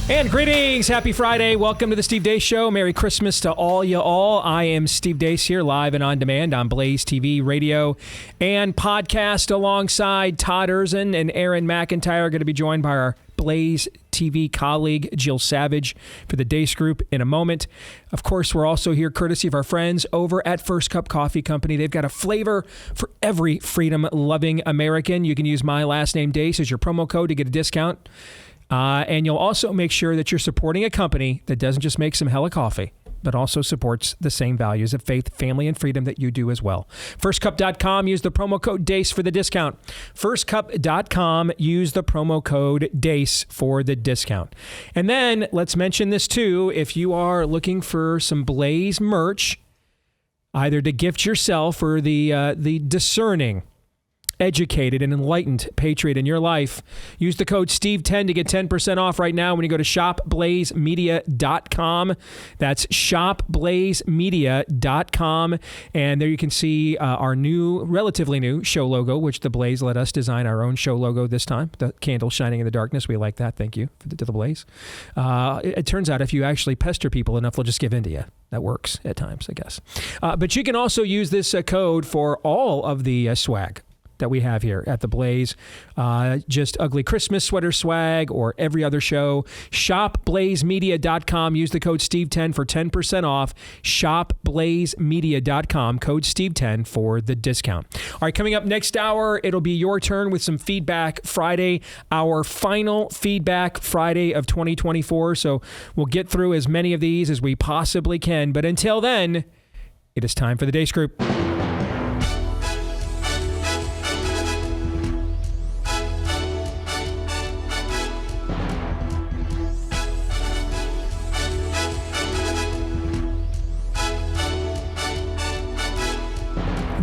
And greetings. Happy Friday. Welcome to the Steve Deace Show. Merry Christmas to all you all. I am Steve Deace here live and on demand on BlazeTV radio and podcast alongside Todd Erzin and Aaron McIntyre. Going to be joined by our BlazeTV colleague Jill Savage for the Deace Group in a moment. Of course, we're also here courtesy of our friends over at First Cup Coffee Company. They've got a flavor for every freedom-loving American. You can use my last name, Deace, as your promo code to get a discount. And you'll also make sure that you're supporting a company that doesn't just make some hella coffee, but also supports the same values of faith, family, and freedom that you do as well. FirstCup.com, use the promo code DACE for the discount. FirstCup.com, use the promo code DACE for the discount. And then let's mention this too. If you are looking for some Blaze merch, either to gift yourself or the discerning, educated and enlightened patriot in your life, use the code Steve10 to get 10% off right now when you go to shopblazemedia.com. That's shopblazemedia.com. And there you can see our new, relatively new show logo, which the Blaze let us design our own show logo this time. The candle shining in the darkness. We like that. Thank you to the Blaze. It turns out if you actually pester people enough, they'll just give in to you. That works at times, I guess. But you can also use this code for all of the swag that we have here at the Blaze. Just ugly Christmas sweater swag or every other show. ShopBlazeMedia.com. Use the code Steve10 for 10% off. ShopBlazeMedia.com. Code Steve10 for the discount. All right, coming up next hour, it'll be your turn with some Feedback Friday, our final Feedback Friday of 2024. So we'll get through as many of these as we possibly can. But until then, it is time for the Deace Group.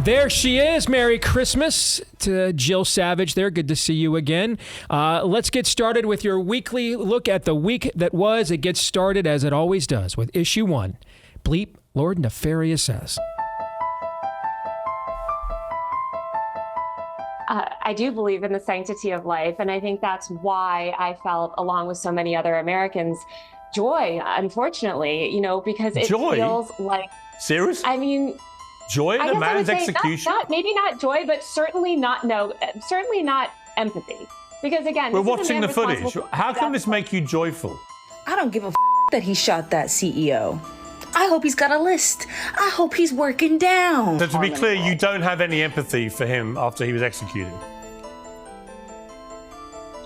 There she is. Merry Christmas to Jill Savage there. Good to see you again. Let's get started with your weekly look at the week that was. It gets started, as it always does, with issue 1. Bleep, Lord Nefarious says. I do believe in the sanctity of life, and I think that's why I felt, along with so many other Americans, joy, unfortunately, because it feels like... Serious? I mean... Joy in a man's execution? Maybe not joy, but certainly not empathy. Because again, we're watching the footage. How can this make you joyful? I don't give a that he shot that CEO. I hope he's got a list. I hope he's working down. So to be clear, you don't have any empathy for him after he was executed?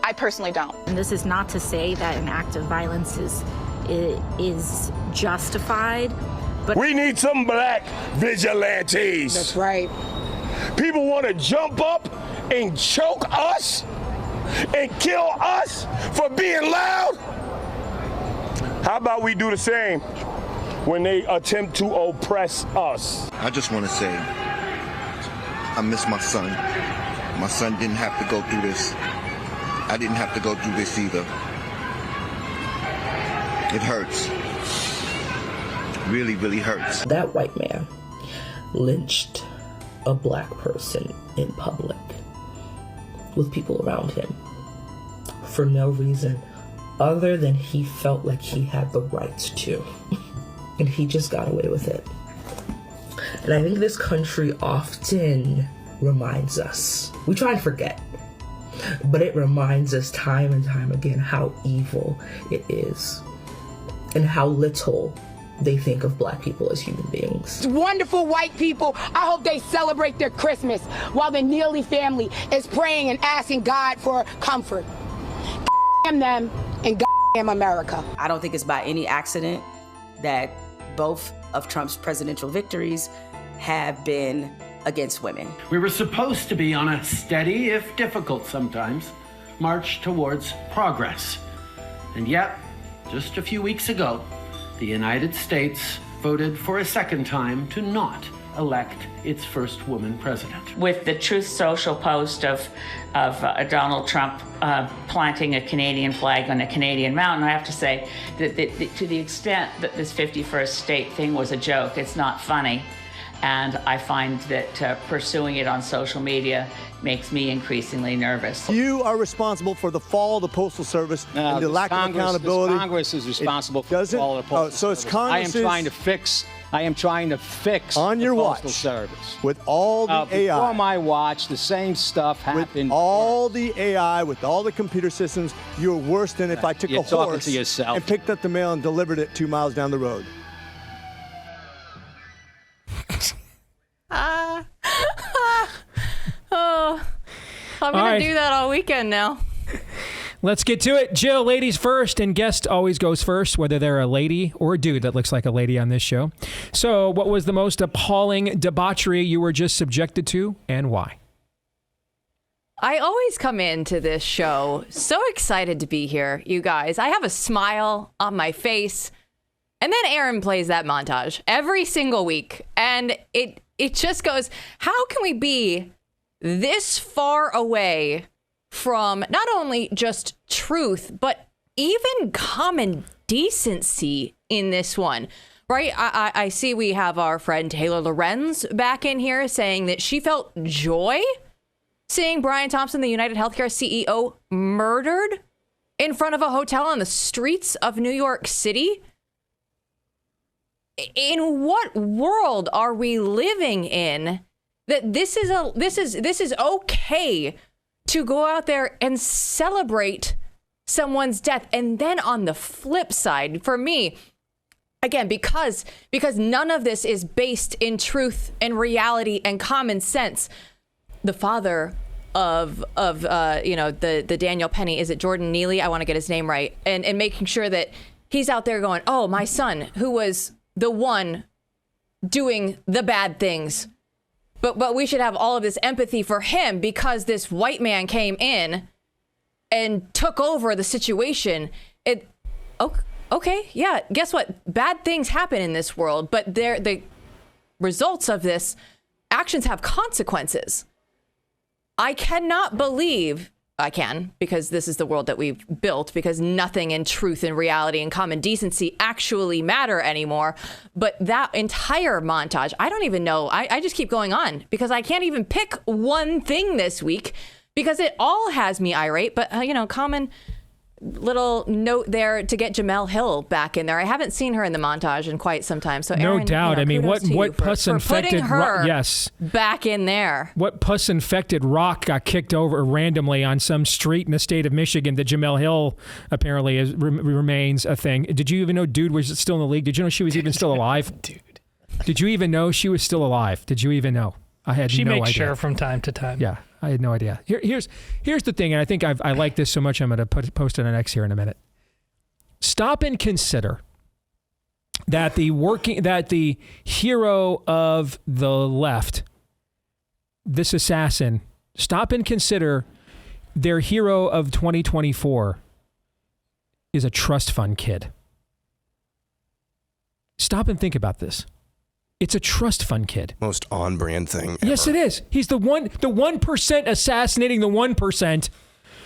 I personally don't. And this is not to say that an act of violence is justified. But we need some black vigilantes. That's right. People want to jump up and choke us and kill us for being loud. How about we do the same when they attempt to oppress us? I just want to say, I miss my son. My son didn't have to go through this. I didn't have to go through this either. It hurts. Really, really hurts. That white man lynched a black person in public with people around him for no reason other than he felt like he had the rights to. And he just got away with it. And I think this country often reminds us, we try and forget, but it reminds us time and time again how evil it is and how little they think of black people as human beings. Wonderful white people. I hope they celebrate their Christmas while the Neely family is praying and asking God for comfort. Damn them and damn America. I don't think it's by any accident that both of Trump's presidential victories have been against women. We were supposed to be on a steady, if difficult sometimes, march towards progress. And yet, just a few weeks ago, the United States voted for a second time to not elect its first woman president. With the Truth Social post of Donald Trump planting a Canadian flag on a Canadian mountain, I have to say that to the extent that this 51st state thing was a joke, it's not funny. And I find that pursuing it on social media makes me increasingly nervous. You are responsible for the fall of the Postal Service and the lack of accountability. Congress is responsible for the fall of the Postal Service. So it's Congress. I am trying to fix on your the Postal watch Service. With all the AI. Before my watch, the same stuff happened. With all the AI, with all the computer systems, you're worse than if I took a horse and picked up the mail and delivered it 2 miles down the road. I'm going to do that all weekend now. Let's get to it. Jill, ladies first, and guest always goes first, whether they're a lady or a dude that looks like a lady on this show. So what was the most appalling debauchery you were just subjected to, and why? I always come into this show so excited to be here, you guys. I have a smile on my face, and then Aaron plays that montage every single week, and it just goes, how can we be this far away from not only just truth, but even common decency in this one, right? I see we have our friend Taylor Lorenz back in here saying that she felt joy seeing Brian Thompson, the United Healthcare CEO, murdered in front of a hotel on the streets of New York City. In what world are we living in that this is okay to go out there and celebrate someone's death? And then on the flip side, for me, again, because none of this is based in truth and reality and common sense, the father of the Daniel Penny, is it Jordan Neely? I want to get his name right. And making sure that he's out there going, oh, my son, who was the one doing the bad things. But we should have all of this empathy for him because this white man came in and took over the situation. Okay, yeah, guess what? Bad things happen in this world, but the results of this actions have consequences. I cannot believe, I can, because this is the world that we've built, because nothing in truth and reality and common decency actually matter anymore. But that entire montage, I don't even know. I just keep going on because I can't even pick one thing this week because it all has me irate. But, common little note there to get Jamel Hill back in there. I haven't seen her in the montage in quite some time. So Aaron, no doubt. I mean, what pus infected yes back in there? What pus infected rock got kicked over randomly on some street in the state of Michigan that Jamel Hill apparently remains a thing? Did you even know dude was still in the league? Did you know she was even still alive? Dude. Did you even know she was still alive? Did you even know? I had no idea. She makes sure from time to time. Yeah. I had no idea. Here's the thing, and I think I like this so much I'm going to post it on X here in a minute. Stop and consider that the hero of the left, this assassin, stop and consider their hero of 2024 is a trust fund kid. Stop and think about this. It's a trust fund kid. Most on-brand thing ever. Yes, it is. He's the 1% assassinating the 1%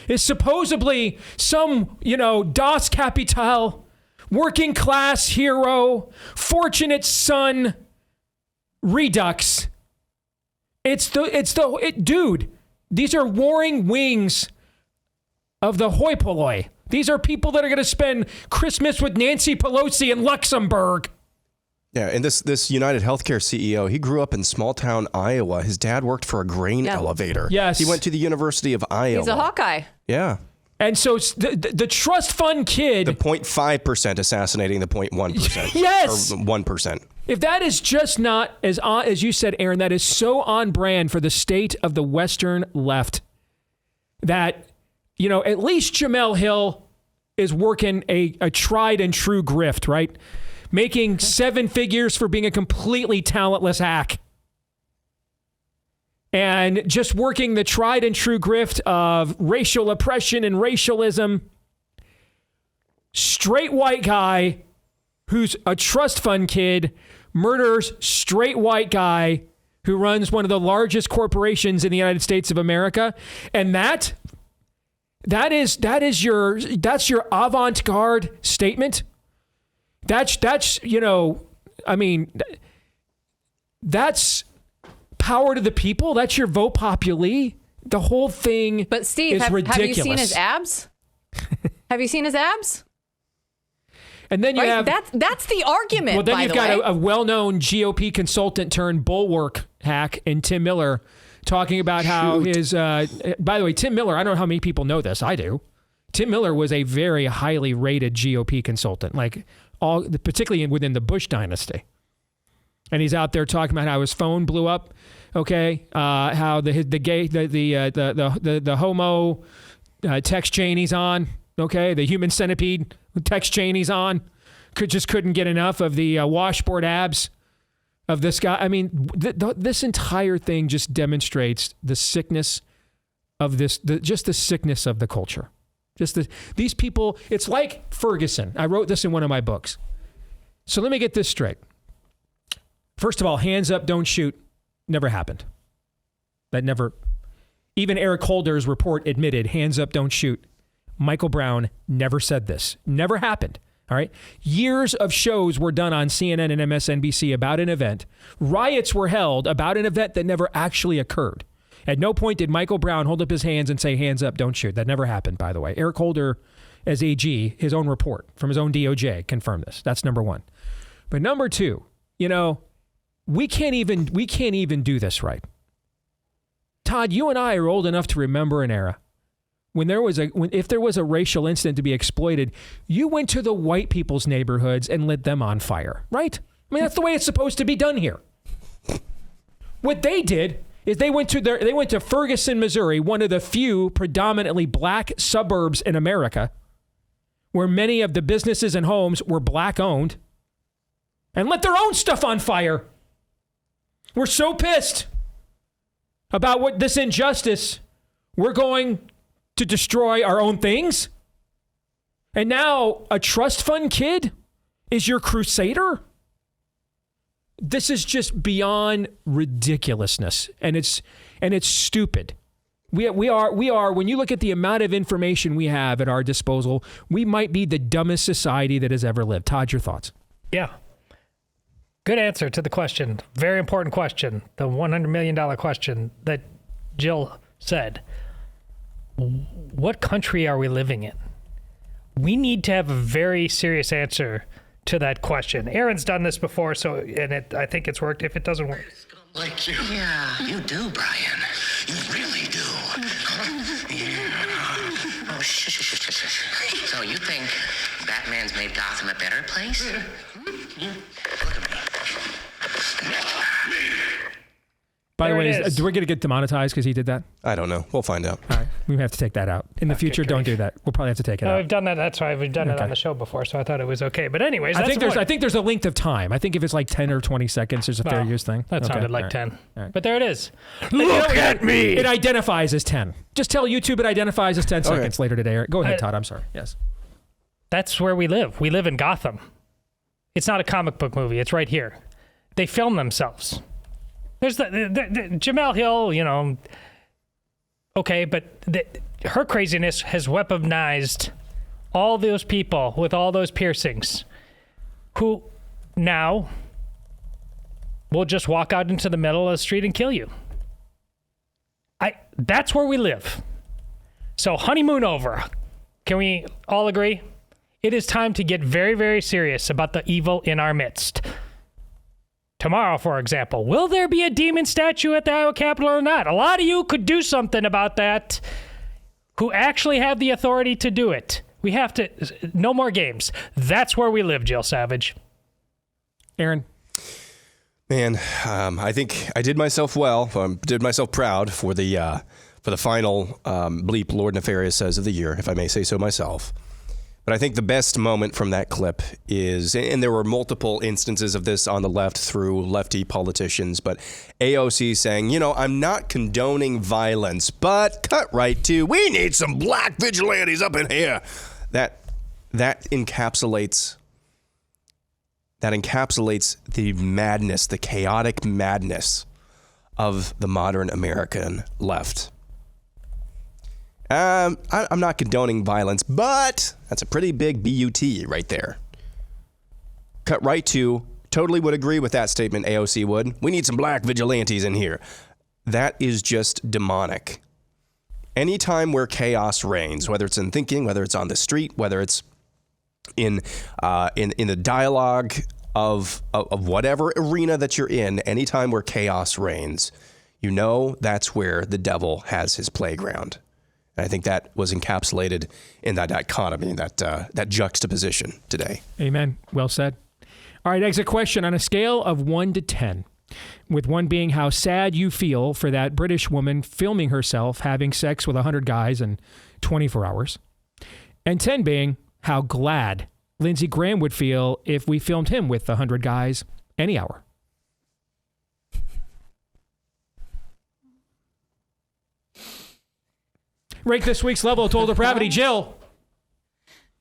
is supposedly some, Das Kapital, working class hero, fortunate son, redux. Dude, these are warring wings of the hoi polloi. These are people that are going to spend Christmas with Nancy Pelosi in Luxembourg. Yeah, and this United Healthcare CEO, he grew up in small town Iowa. His dad worked for a grain elevator. Yes. He went to the University of Iowa. He's a Hawkeye. Yeah. And so the trust fund kid... The 0.5% assassinating the 0.1%. Yes! Or 1%. If that is just not, as you said, Aaron, that is so on brand for the state of the Western left that, at least Jamel Hill is working a tried and true grift, right? Making 7 figures for being a completely talentless hack. And just working the tried and true grift of racial oppression and racialism. Straight white guy who's a trust fund kid murders straight white guy who runs one of the largest corporations in the United States of America. And that's your avant-garde statement. That's That's power to the people. That's your vote populi. The whole thing But Steve, is have ridiculous. you seen his abs? Have you seen his abs? And then you have... That's the argument, Well, then by you've the got way. a well-known GOP consultant turned bulwark hack in Tim Miller talking about how his... by the way, Tim Miller, I don't know how many people know this. I do. Tim Miller was a very highly rated GOP consultant, particularly within the Bush dynasty. And he's out there talking about how his phone blew up. Okay, how the homo text chain he's on. Okay, the human centipede text chain he's on. Couldn't get enough of the washboard abs of this guy. I mean, this entire thing just demonstrates the sickness of the sickness of the culture. These people. It's like Ferguson. I wrote this in one of my books. So let me get this straight. First of all, hands up, don't shoot. Never happened. That never. Even Eric Holder's report admitted hands up, don't shoot. Michael Brown never said this. Never happened. All right. Years of shows were done on CNN and MSNBC about an event. Riots were held about an event that never actually occurred. At no point did Michael Brown hold up his hands and say, hands up, don't shoot. That never happened, by the way. Eric Holder, as AG, his own report from his own DOJ confirmed this. That's number one. But number two, we can't even do this right. Todd, you and I are old enough to remember an era when if there was a racial incident to be exploited, you went to the white people's neighborhoods and lit them on fire, right? I mean, that's the way it's supposed to be done here. What they did is they went to Ferguson, Missouri, one of the few predominantly black suburbs in America, where many of the businesses and homes were black owned, and lit their own stuff on fire. We're so pissed about this injustice. We're going to destroy our own things. And now a trust fund kid is your crusader? This is just beyond ridiculousness. And it's stupid. We are, when you look at the amount of information we have at our disposal, we might be the dumbest society that has ever lived. Todd, your thoughts? Yeah. Good answer to the question. Very important question. The $100 million question that Jill said. What country are we living in? We need to have a very serious answer to that question. Aaron's done this before, I think it's worked. If it doesn't work. Like you. Yeah, you do, Brian. You really do. Yeah. Oh, shh. So you think Batman's made Gotham a better place? Look at me. By the way, do we going to get demonetized because he did that? I don't know. We'll find out. All right. We have to take that out. In the future, don't do that. We'll probably have to take it out. We've done that. That's why we've done it on the show before, so I thought it was okay. But anyways, I think there's a length of time. I think if it's like 10 or 20 seconds, there's a fair use thing. That sounded like 10. Right. But there it is. Look at me! It identifies as 10. Just tell YouTube it identifies as 10 seconds later today. Go ahead, Todd. I'm sorry. Yes. That's where we live. We live in Gotham. It's not a comic book movie. It's right here. They film themselves. There's the Jamel Hill, okay, but her craziness has weaponized all those people with all those piercings who now will just walk out into the middle of the street and kill you. That's where we live. So honeymoon over. Can we all agree? It is time to get very, very serious about the evil in our midst. Tomorrow, for example, will there be a demon statue at the Iowa Capitol or not? A lot of you could do something about that who actually have the authority to do it. We have to, no more games. That's where we live, Jill Savage. Aaron? Man, I think I did myself well. Did myself proud for the final bleep Lord Nefarious Says of the year, if I may say so myself. But I think the best moment from that clip is, and there were multiple instances of this on the left through lefty politicians, but AOC saying, I'm not condoning violence, but cut right to, we need some black vigilantes up in here. That encapsulates the madness, the chaotic madness of the modern American left. I'm not condoning violence, but that's a pretty big BUT right there. Cut right to totally would agree with that statement, AOC would. We need some black vigilantes in here. That is just demonic. Anytime where chaos reigns, whether it's in thinking, whether it's on the street, whether it's in the dialogue of whatever arena that you're in, anytime where chaos reigns, you know that's where the devil has his playground. And I think that was encapsulated in that dichotomy, that juxtaposition today. Amen. Well said. All right, exit question. On a scale of 1 to 10, with 1 being how sad you feel for that British woman filming herself having sex with 100 guys in 24 hours, and 10 being how glad Lindsey Graham would feel if we filmed him with 100 guys any hour. Rate this week's level of total depravity, Jill.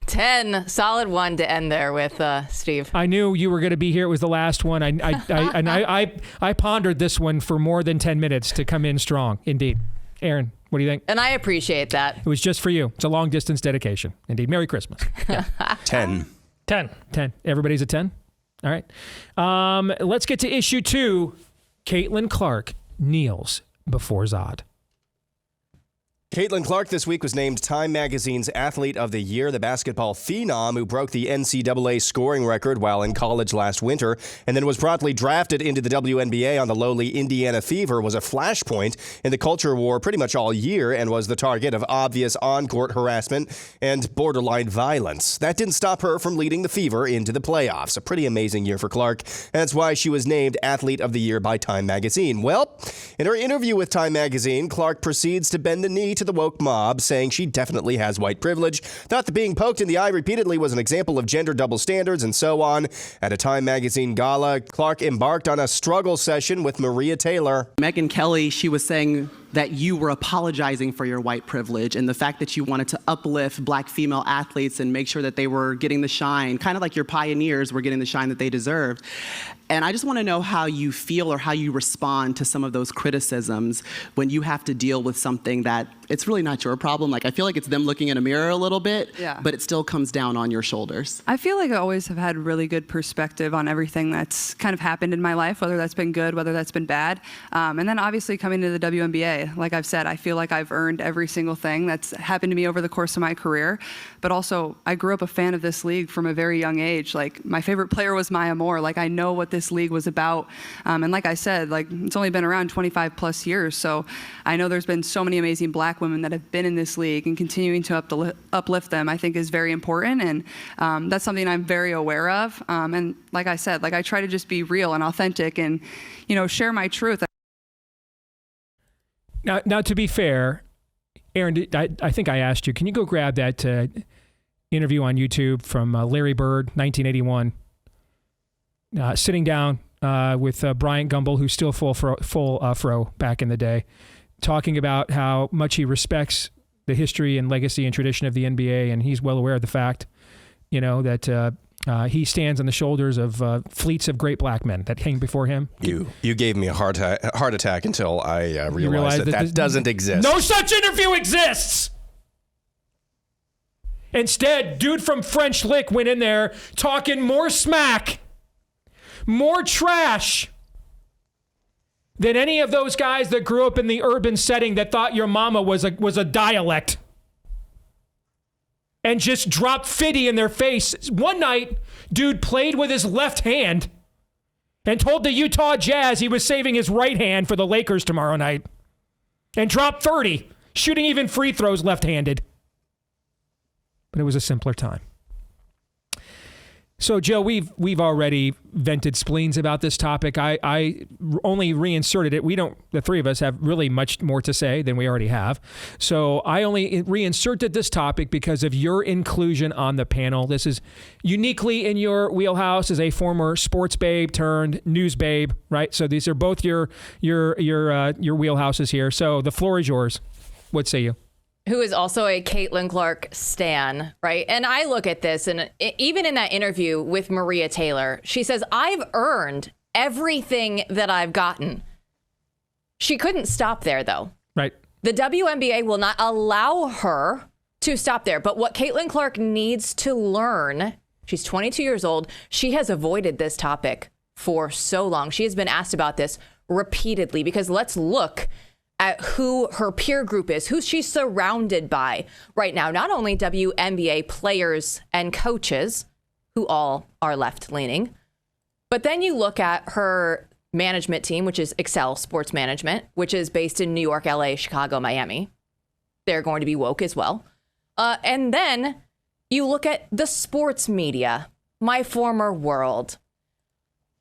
10, solid 1 to end there with Steve. I knew you were going to be here. It was the last one. I pondered this one for more than 10 minutes to come in strong. Indeed. Aaron, what do you think? And I appreciate that. It was just for you. It's a long distance dedication. Indeed. Merry Christmas. Yeah. 10. 10. 10. Everybody's a 10? All right. Let's get to issue 2. Caitlin Clark kneels before Zod. Caitlin Clark this week was named Time Magazine's Athlete of the Year, the basketball phenom who broke the NCAA scoring record while in college last winter and then was promptly drafted into the WNBA on the lowly Indiana Fever, was a flashpoint in the culture war pretty much all year and was the target of obvious on-court harassment and borderline violence. That didn't stop her from leading the Fever into the playoffs. A pretty amazing year for Clark. That's why she was named Athlete of the Year by Time Magazine. Well, in her interview with Time Magazine, Clark proceeds to bend the knee to the woke mob, saying she definitely has white privilege, thought that being poked in the eye repeatedly was an example of gender double standards, and so on. At a Time Magazine gala, Clark embarked on a struggle session with Maria Taylor. Megyn Kelly, she was saying that you were apologizing for your white privilege and the fact that you wanted to uplift black female athletes and make sure that they were getting the shine, kind of like your pioneers were getting the shine that they deserved. And I just want to know how you feel or how you respond to some of those criticisms when you have to deal with something that it's really not your problem. Like, I feel like it's them looking in a mirror a little bit, but it still comes down on your shoulders. I feel like I always have had really good perspective on everything that's kind of happened in my life, whether that's been good, whether that's been bad. And then obviously coming to the WNBA, like I've said, I feel like I've earned every single thing that's happened to me over the course of my career. But also, I grew up a fan of this league from a very young age. Like, my favorite player was Maya Moore. Like, I know what this league was about. And like I said, like, it's only been around 25 plus years. So I know there's been so many amazing black women that have been in this league, and continuing to uplift them, I think, is very important. And that's something I'm very aware of. And like I said, like, I try to just be real and authentic and, you know, share my truth. Now, to be fair, Aaron, I think I asked you, can you go grab that interview on YouTube from Larry Bird, 1981, sitting down with Bryant Gumbel, who's still full fro back in the day, talking about how much he respects the history and legacy and tradition of the NBA, and he's well aware of the fact, you know, that he stands on the shoulders of fleets of great black men that came before him. You gave me a heart attack until I realized that doesn't exist. No such interview exists! Instead, dude from French Lick went in there talking more smack, more trash than any of those guys that grew up in the urban setting that thought your mama was a dialect. And just dropped 50 in their face. One night, dude played with his left hand and told the Utah Jazz he was saving his right hand for the Lakers tomorrow night. And dropped 30, shooting even free throws left-handed. But it was a simpler time. So, Joe, we've already vented spleens about this topic. I only reinserted it. The three of us have really much more to say than we already have. So I only reinserted this topic because of your inclusion on the panel. This is uniquely in your wheelhouse as a former sports babe turned news babe, right? So these are both your wheelhouses here. So the floor is yours. What say you? Who is also a Caitlin Clark stan, right? And I look at this, and even in that interview with Maria Taylor, she says, I've earned everything that I've gotten. She couldn't stop there, though. Right. The WNBA will not allow her to stop there. But what Caitlin Clark needs to learn, she's 22 years old, she has avoided this topic for so long. She has been asked about this repeatedly because let's look at who her peer group is, who she's surrounded by right now. Not only WNBA players and coaches, who all are left-leaning, but then you look at her management team, which is Excel Sports Management, which is based in New York, LA, Chicago, Miami. They're going to be woke as well. And then you look at the sports media, my former world.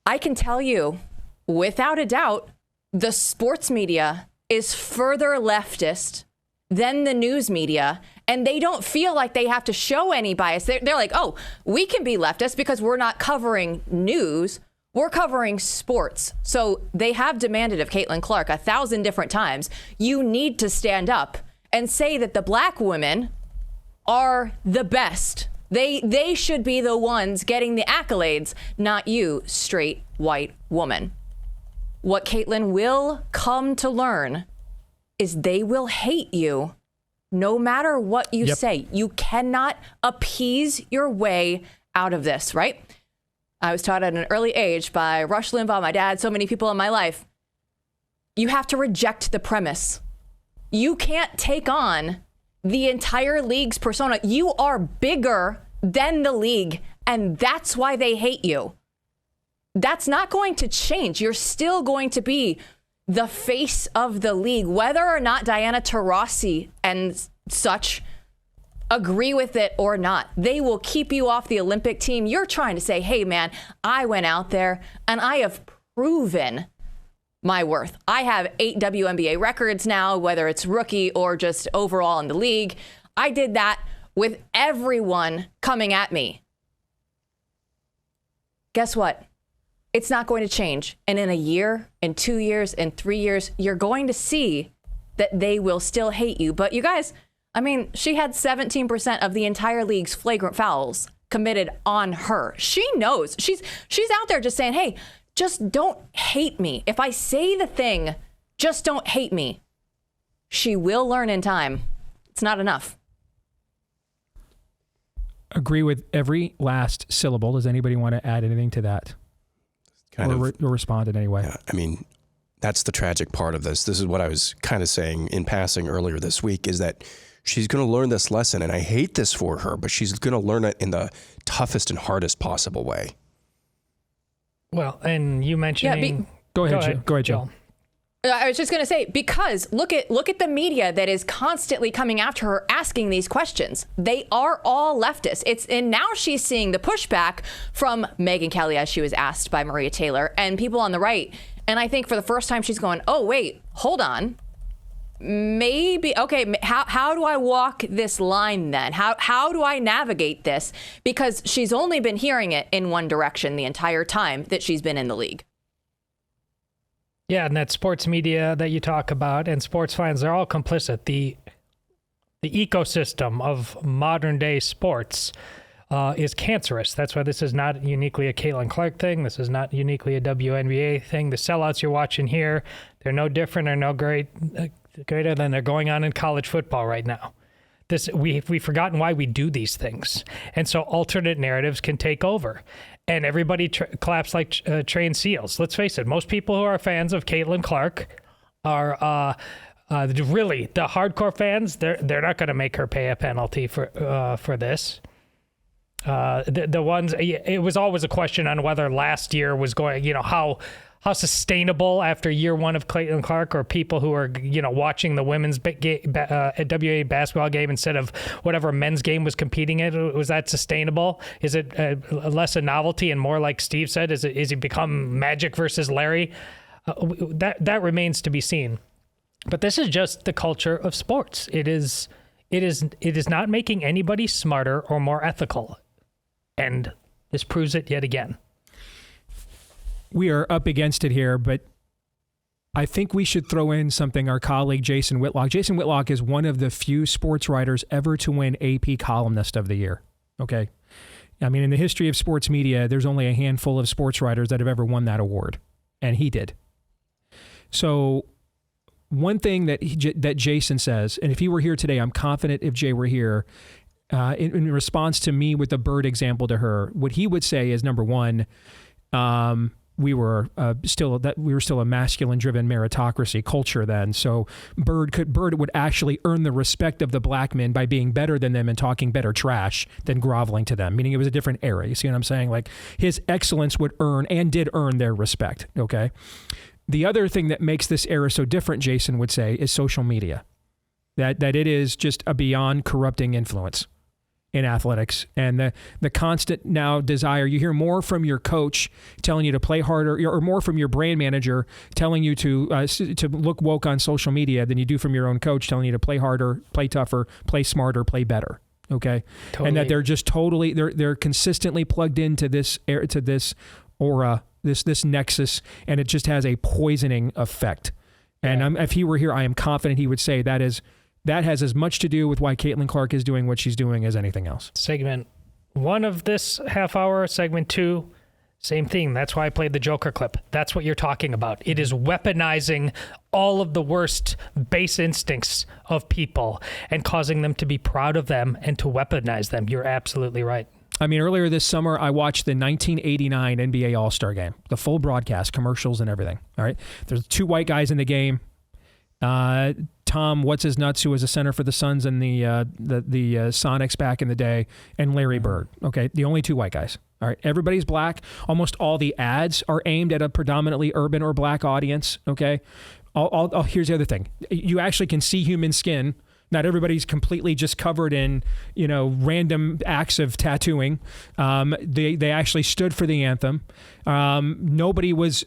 I can tell you, without a doubt, the sports media is further leftist than the news media, and they don't feel like they have to show any bias. They're like, oh, we can be leftist because we're not covering news, we're covering sports. So they have demanded of Caitlin Clark 1,000 different times, you need to stand up and say that the black women are the best. They should be the ones getting the accolades, not you, straight white woman. What Caitlin will come to learn is they will hate you no matter what you say. You cannot appease your way out of this, right? I was taught at an early age by Rush Limbaugh, my dad, so many people in my life. You have to reject the premise. You can't take on the entire league's persona. You are bigger than the league, and that's why they hate you. That's not going to change. You're still going to be the face of the league, whether or not Diana Taurasi and such agree with it or not. They will keep you off the Olympic team. You're trying to say, hey, man, I went out there and I have proven my worth. I have 8 WNBA records now, whether it's rookie or just overall in the league. I did that with everyone coming at me. Guess what? It's not going to change. And in a year, in 2 years, in 3 years, you're going to see that they will still hate you. But you guys, I mean, she had 17% of the entire league's flagrant fouls committed on her. She knows. She's out there just saying, hey, just don't hate me. If I say the thing, just don't hate me. She will learn in time. It's not enough. Agree with every last syllable. Does anybody want to add anything to that? Or respond in any way? Yeah, I mean, that's the tragic part of this. This is what I was kind of saying in passing earlier this week, is that she's going to learn this lesson, and I hate this for her, but she's going to learn it in the toughest and hardest possible way. Well, and you mentioned... Go ahead, Jill. I was just going to say, because look at the media that is constantly coming after her, asking these questions. They are all leftists. And now she's seeing the pushback from Megyn Kelly, as she was asked by Maria Taylor, and people on the right. And I think for the first time, she's going, oh, wait, hold on. Maybe, okay, how do I walk this line then? How do I navigate this? Because she's only been hearing it in one direction the entire time that she's been in the league. Yeah, and that sports media that you talk about and sports fans, they're all complicit. The ecosystem of modern day sports is cancerous. That's why this is not uniquely a Caitlin Clark thing. This is not uniquely a WNBA thing. The sellouts you're watching here, they're no different or no greater than they're going on in college football right now. We've forgotten why we do these things. And so alternate narratives can take over. And everybody claps like trained seals. Let's face it, most people who are fans of Caitlin Clark are really the hardcore fans. They're not going to make her pay a penalty for this. The ones, it was always a question on whether last year was going, how sustainable after year one of Caitlin Clark, or people who are, watching the women's WA basketball game instead of whatever men's game was competing in. Was that sustainable? Is it less a novelty and more, like Steve said, is it become Magic versus Larry? That remains to be seen. But this is just the culture of sports. It is not making anybody smarter or more ethical. And this proves it yet again. We are up against it here, but I think we should throw in something our colleague Jason Whitlock. Jason Whitlock is one of the few sports writers ever to win AP Columnist of the Year. Okay. I mean, in the history of sports media, there's only a handful of sports writers that have ever won that award, and he did. So one thing that Jason says, and if he were here today, I'm confident if Jay were here, in response to me with the bird example to her, what he would say is, number one, we were still a masculine-driven meritocracy culture then. So Bird would actually earn the respect of the black men by being better than them and talking better trash than groveling to them. Meaning it was a different era. You see what I'm saying? Like his excellence would earn and did earn their respect. Okay. The other thing that makes this era so different, Jason would say, is social media. That it is just a beyond corrupting influence in athletics, and the constant now desire. You hear more from your coach telling you to play harder, or more from your brand manager telling you to look woke on social media than you do from your own coach telling you to play harder, play tougher, play smarter, play better. Okay, totally. And that they're just totally they're consistently plugged into this aura, this nexus, and it just has a poisoning effect. And if he were here, I am confident he would say that has as much to do with why Caitlin Clark is doing what she's doing as anything else. Segment 1 of this half hour, segment 2, same thing. That's why I played the Joker clip. That's what you're talking about. It is weaponizing all of the worst base instincts of people and causing them to be proud of them and to weaponize them. You're absolutely right. I mean, earlier this summer, I watched the 1989 NBA All-Star Game, the full broadcast, commercials and everything. All right. There's 2 white guys in the game. Tom, what's his nuts, who was a center for the Suns and the Sonics back in the day, and Larry Bird. Okay, the only 2 white guys. All right, everybody's black. Almost all the ads are aimed at a predominantly urban or black audience. Okay, here's the other thing: you actually can see human skin. Not everybody's completely just covered in, random acts of tattooing. They actually stood for the anthem. Nobody was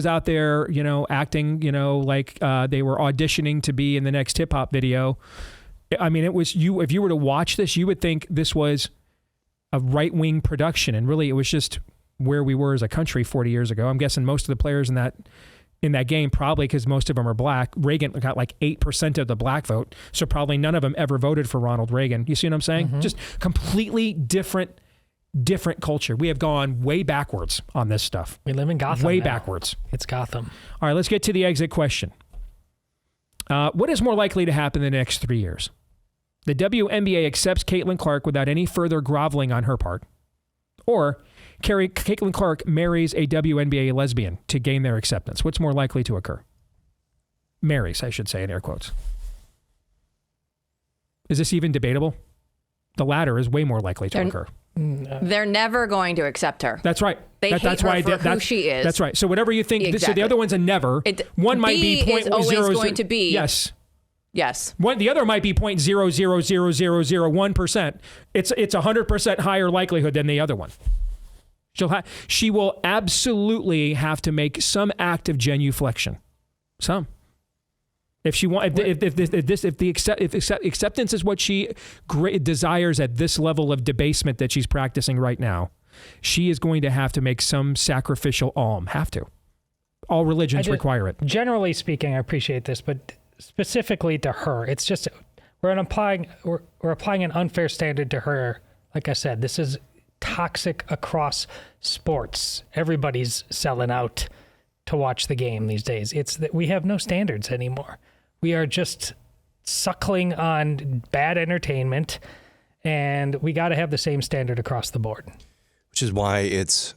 out there, acting, like they were auditioning to be in the next hip hop video. I mean, it was if you were to watch this, you would think this was a right-wing production, and really it was just where we were as a country 40 years ago. I'm guessing most of the players in that game, probably because most of them are black. Reagan got like 8% of the black vote, so probably none of them ever voted for Ronald Reagan. You see what I'm saying? Mm-hmm. Just completely different culture. We have gone way backwards on this stuff. We live in Gotham Way now. backwards. It's Gotham. All right, let's get to the exit question. What is more likely to happen in the next 3 years? The WNBA accepts Caitlin Clark without any further groveling on her part, or Caitlin Clark marries a WNBA lesbian to gain their acceptance. What's more likely to occur? Marries, I should say, in air quotes. Is this even debatable? The latter is way more likely to occur. They're never going to accept her. That's right. They hate her for who she is. That's right. So whatever you think, Exactly. so the other one's a never. One might be is always going to be. Yes. Yes. The other might be 0.00001%. It's 100% higher likelihood than the other one. She will absolutely have to make some act of genuflection. Some. If she if acceptance is what she desires at this level of debasement that she's practicing right now, she is going to have to make some sacrificial alm. Have to. All religions require it. Generally speaking, I appreciate this, but specifically to her, it's just we're applying an unfair standard to her. Like I said, this is toxic across sports. Everybody's selling out to watch the game these days. It's that we have no standards anymore. We are just suckling on bad entertainment, and we got to have the same standard across the board. Which is why it's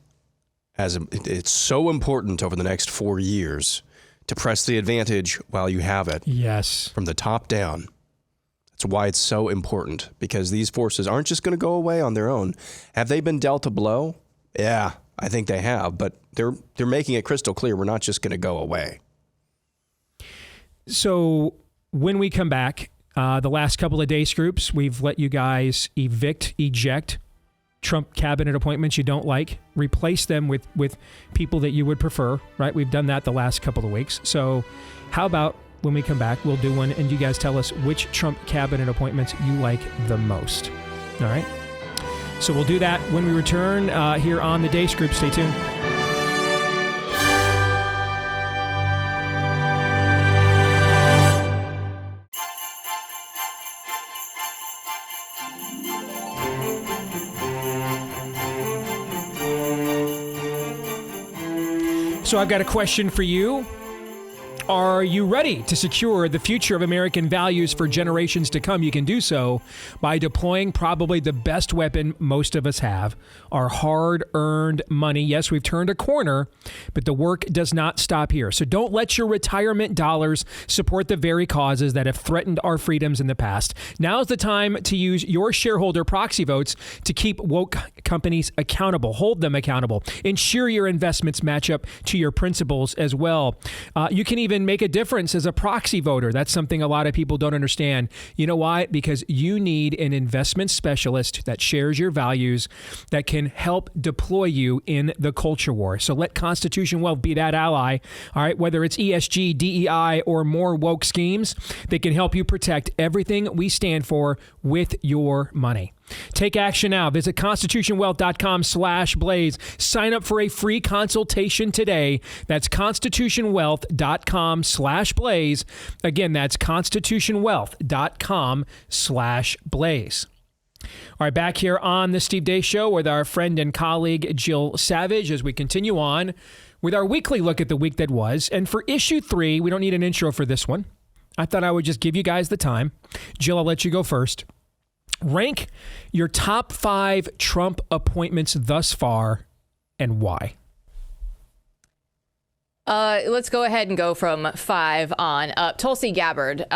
so important over the next 4 years to press the advantage while you have it. Yes. From the top down. That's why it's so important, because these forces aren't just going to go away on their own. Have they been dealt a blow? Yeah, I think they have, but they're making it crystal clear we're not just going to go away. So when we come back, the last couple of Deace Groups, we've let you guys eject Trump cabinet appointments you don't like, replace them with people that you would prefer, right? We've done that the last couple of weeks. So how about when we come back, we'll do one and you guys tell us which Trump cabinet appointments you like the most. All right? So we'll do that when we return here on the Deace Group. Stay tuned. So I've got a question for you. Are you ready to secure the future of American values for generations to come? You can do so by deploying probably the best weapon most of us have, our hard-earned money. Yes, we've turned a corner, but the work does not stop here. So don't let your retirement dollars support the very causes that have threatened our freedoms in the past. Now's the time to use your shareholder proxy votes to keep woke companies accountable, hold them accountable, ensure your investments match up to your principles as well. You can even make a difference as a proxy voter. That's something a lot of people don't understand. You know why? Because you need an investment specialist that shares your values, that can help deploy you in the culture war. So let Constitution Wealth be that ally. All right, whether it's ESG, DEI, or more woke schemes, they can help you protect everything we stand for with your money. Take action now. Visit constitutionwealth.com/blaze. Sign up for a free consultation today. That's constitutionwealth.com/blaze. Again, that's constitutionwealth.com/blaze. All right, back here on the Steve Deace Show with our friend and colleague Jill Savage as we continue on with our weekly look at the week that was. And for issue 3, we don't need an intro for this one. I thought I would just give you guys the time. Jill, I'll let you go first. Rank your top 5 Trump appointments thus far and why. Let's go ahead and go from 5 on up. Tulsi Gabbard,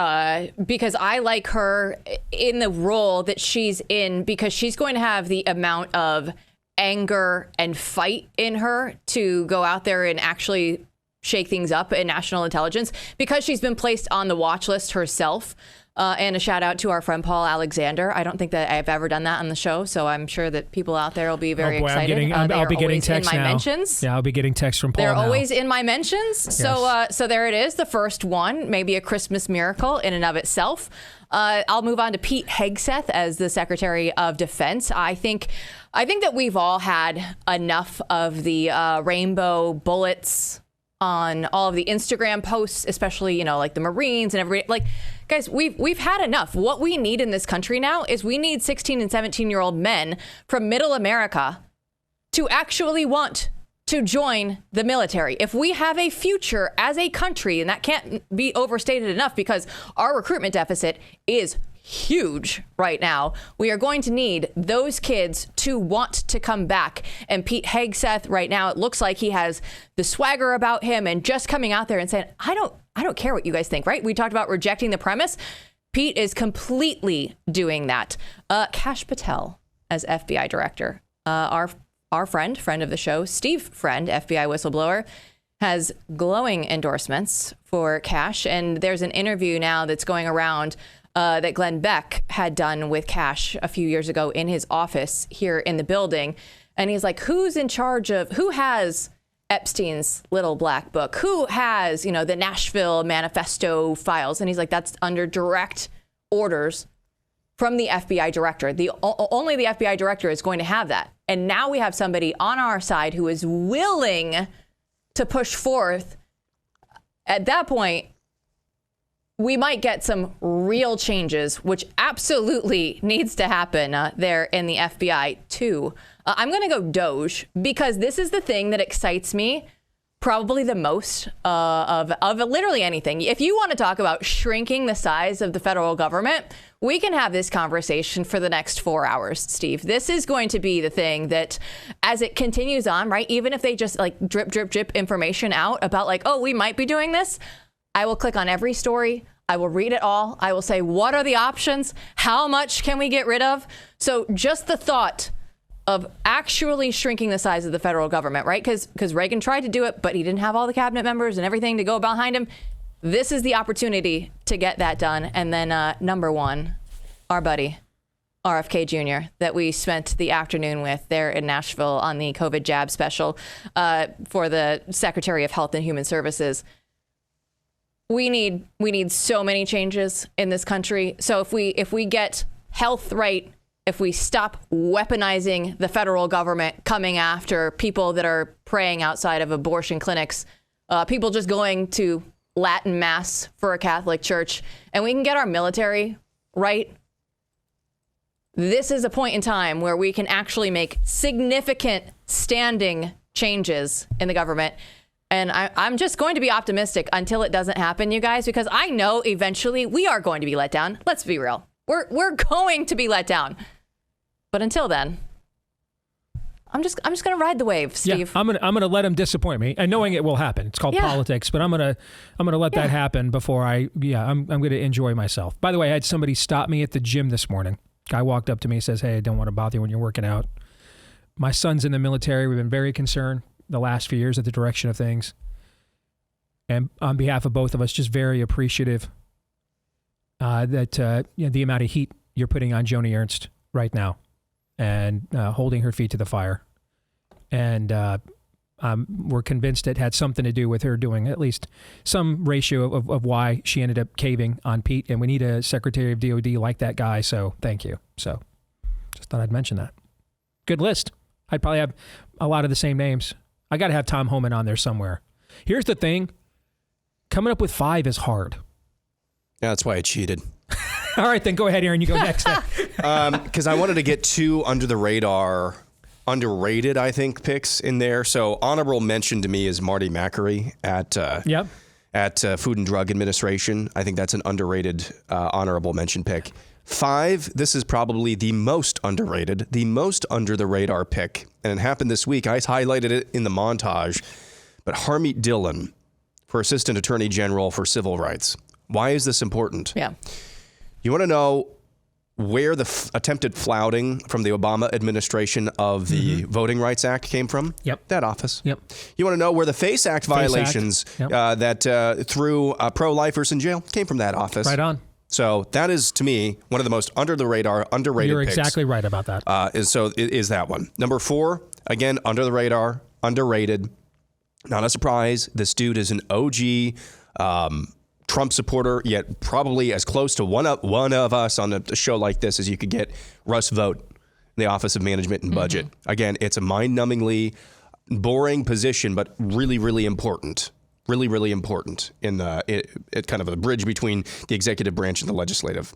because I like her in the role that she's in, because she's going to have the amount of anger and fight in her to go out there and actually shake things up in national intelligence, because she's been placed on the watch list herself. And a shout out to our friend Paul Alexander. I don't think that I've ever done that on the show, so I'm sure that people out there will be very excited. I'll be getting texts in my now. mentions. Yeah, I'll be getting texts from Paul. They're now. always in my mentions. Yes. So there it is, the first one, maybe a Christmas miracle in and of itself. I'll move on to Pete Hegseth as the Secretary of Defense. I think that we've all had enough of the rainbow bullets on all of the Instagram posts, especially, like the Marines and everybody. Like, guys, we've had enough. What we need in this country now is we need 16 and 17-year-old men from middle America to actually want to join the military. If we have a future as a country, and that can't be overstated enough because our recruitment deficit is huge right now, we are going to need those kids to want to come back. And Pete Hegseth right now, it looks like he has the swagger about him and just coming out there and saying, I don't care what you guys think, right? We talked about rejecting the premise. Pete is completely doing that. Kash Patel as FBI director, our friend of the show, Steve Friend, FBI whistleblower, has glowing endorsements for Kash. And there's an interview now that's going around that Glenn Beck had done with Kash a few years ago in his office here in the building. And he's like, who has Epstein's little black book? Who has, the Nashville manifesto files? And he's like, that's under direct orders from the FBI director. Only the FBI director is going to have that. And now we have somebody on our side who is willing to push forth. At that point, we might get some real changes, which absolutely needs to happen there in the FBI too. I'm going to go Doge, because this is the thing that excites me probably the most of literally anything. If you want to talk about shrinking the size of the federal government, we can have this conversation for the next 4 hours, Steve. This is going to be the thing that, as it continues on, right, even if they just like drip information out about like, oh, we might be doing this, I will click on every story. I will read it all. I will say, what are the options? How much can we get rid of? So just the thought of actually shrinking the size of the federal government, right? Because Reagan tried to do it, but he didn't have all the cabinet members and everything to go behind him. This is the opportunity to get that done. And then number 1, our buddy, RFK Jr., that we spent the afternoon with there in Nashville on the COVID jab special for the Secretary of Health and Human Services. We need so many changes in this country. So if we get health right, if we stop weaponizing the federal government, coming after people that are praying outside of abortion clinics, people just going to Latin mass for a Catholic church, and we can get our military right, this is a point in time where we can actually make significant standing changes in the government. And I'm just going to be optimistic until it doesn't happen, you guys, because I know eventually we are going to be let down. Let's be real. We're going to be let down. But until then, I'm just going to ride the wave, Steve. Yeah, I'm gonna let him disappoint me, and knowing it will happen. It's called politics, but I'm gonna let that happen before I'm gonna enjoy myself. By the way, I had somebody stop me at the gym this morning. Guy walked up to me and says, "Hey, I don't want to bother you when you're working out. My son's in the military. We've been very concerned the last few years at the direction of things, and on behalf of both of us, just very appreciative that the amount of heat you're putting on Joni Ernst right now, and holding her feet to the fire. And we're convinced it had something to do with her doing at least some ratio of why she ended up caving on Pete. And we need a Secretary of DOD like that guy. So thank you. So just thought I'd mention that. Good list. I'd probably have a lot of the same names. I got to have Tom Homan on there somewhere. Here's the thing. Coming up with 5 is hard. Yeah, that's why I cheated. All right, then go ahead, Aaron. You go next. Because I wanted to get 2 under the radar, underrated, I think, picks in there. So honorable mention to me is Marty Makary at Food and Drug Administration. I think that's an underrated honorable mention pick. 5, this is probably the most underrated, the most under the radar pick. And it happened this week. I highlighted it in the montage. But Harmeet Dillon for Assistant Attorney General for Civil Rights. Why is this important? Yeah. You want to know where the attempted flouting from the Obama administration of the Voting Rights Act came from? Yep. That office. Yep. You want to know where the FACE Act violations that threw pro-lifers in jail came from that office? Right on. So that is, to me, one of the most under the radar, underrated You're picks. exactly right about that. Is that one. Number 4, again, under the radar, underrated. Not a surprise. This dude is an OG Trump supporter, yet probably as close to one of us on a show like this as you could get. Russ Vought, the Office of Management and Budget. Again, it's a mind-numbingly boring position, but really, really important. Really, really important in it kind of a bridge between the executive branch and the legislative.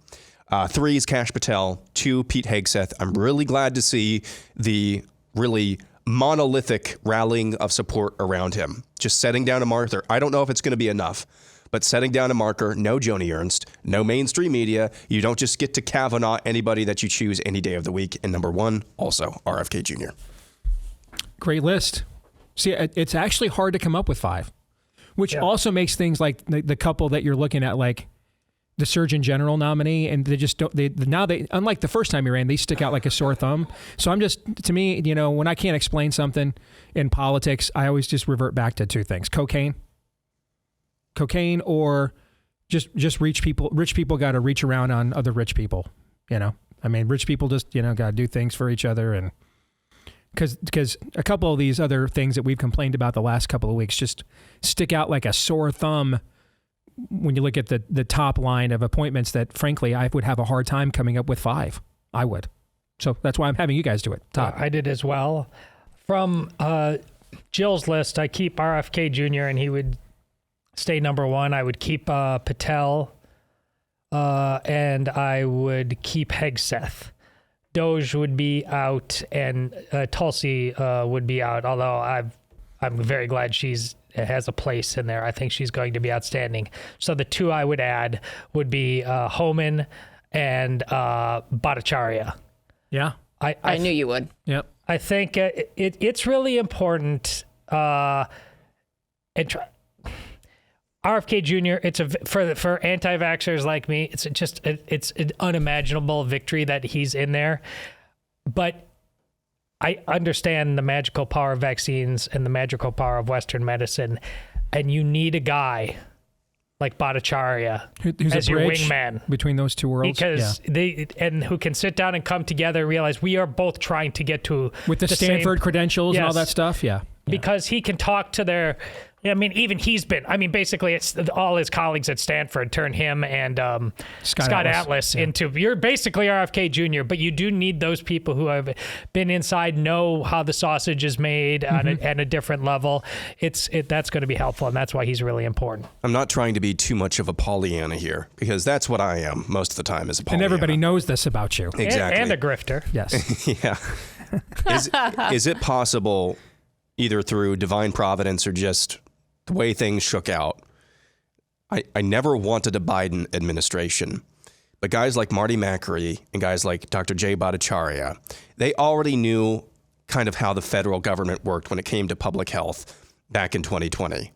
3 is Kash Patel. 2, Pete Hegseth. I'm really glad to see the really monolithic rallying of support around him. Just setting down a marker. I don't know if it's going to be enough, but setting down a marker, no Joni Ernst, no mainstream media. You don't just get to Kavanaugh anybody that you choose any day of the week. And number 1, also RFK Jr. Great list. See, it's actually hard to come up with 5, which also makes things like the couple that you're looking at, like the Surgeon General nominee, and they just don't, now unlike the first time he ran, they stick out like a sore thumb. So to me, when I can't explain something in politics, I always just revert back to 2 things: cocaine, or just rich people. Rich people got to reach around on other rich people. Rich people just, got to do things for each other. And because a couple of these other things that we've complained about the last couple of weeks just stick out like a sore thumb when you look at the top line of appointments that, frankly, I would have a hard time coming up with 5. I would. So that's why I'm having you guys do it. Todd. I did as well. From Jill's list, I keep RFK Jr. and he would stay number 1. I would keep Patel and I would keep Hegseth. Doge would be out and Tulsi would be out, although I'm very glad has a place in there. I think she's going to be outstanding. So the 2 I would add would be Homan and Bhattacharya. Yeah. I knew you would. Yep. I think it's really important. RFK Jr., for anti-vaxxers like me, it's an unimaginable victory that he's in there. But I understand the magical power of vaccines and the magical power of Western medicine, and you need a guy like Bhattacharya who's as a your bridge wingman between those 2 worlds, because who can sit down and come together and realize we are both trying to get to with the Stanford credentials and all that stuff. Yeah. Because he can talk to their. Even he's been. Basically, it's all his colleagues at Stanford turn him and Scott Atlas into. You're basically RFK Jr., but you do need those people who have been inside, know how the sausage is made at a different level. That's going to be helpful, and that's why he's really important. I'm not trying to be too much of a Pollyanna here, because that's what I am most of the time, is a Pollyanna. And everybody knows this about you. Exactly. And a grifter. Yes. Yeah. Is it possible, either through divine providence or just the way things shook out, I never wanted a Biden administration. But guys like Marty Makary and guys like Dr. Jay Bhattacharya, they already knew kind of how the federal government worked when it came to public health back in 2020.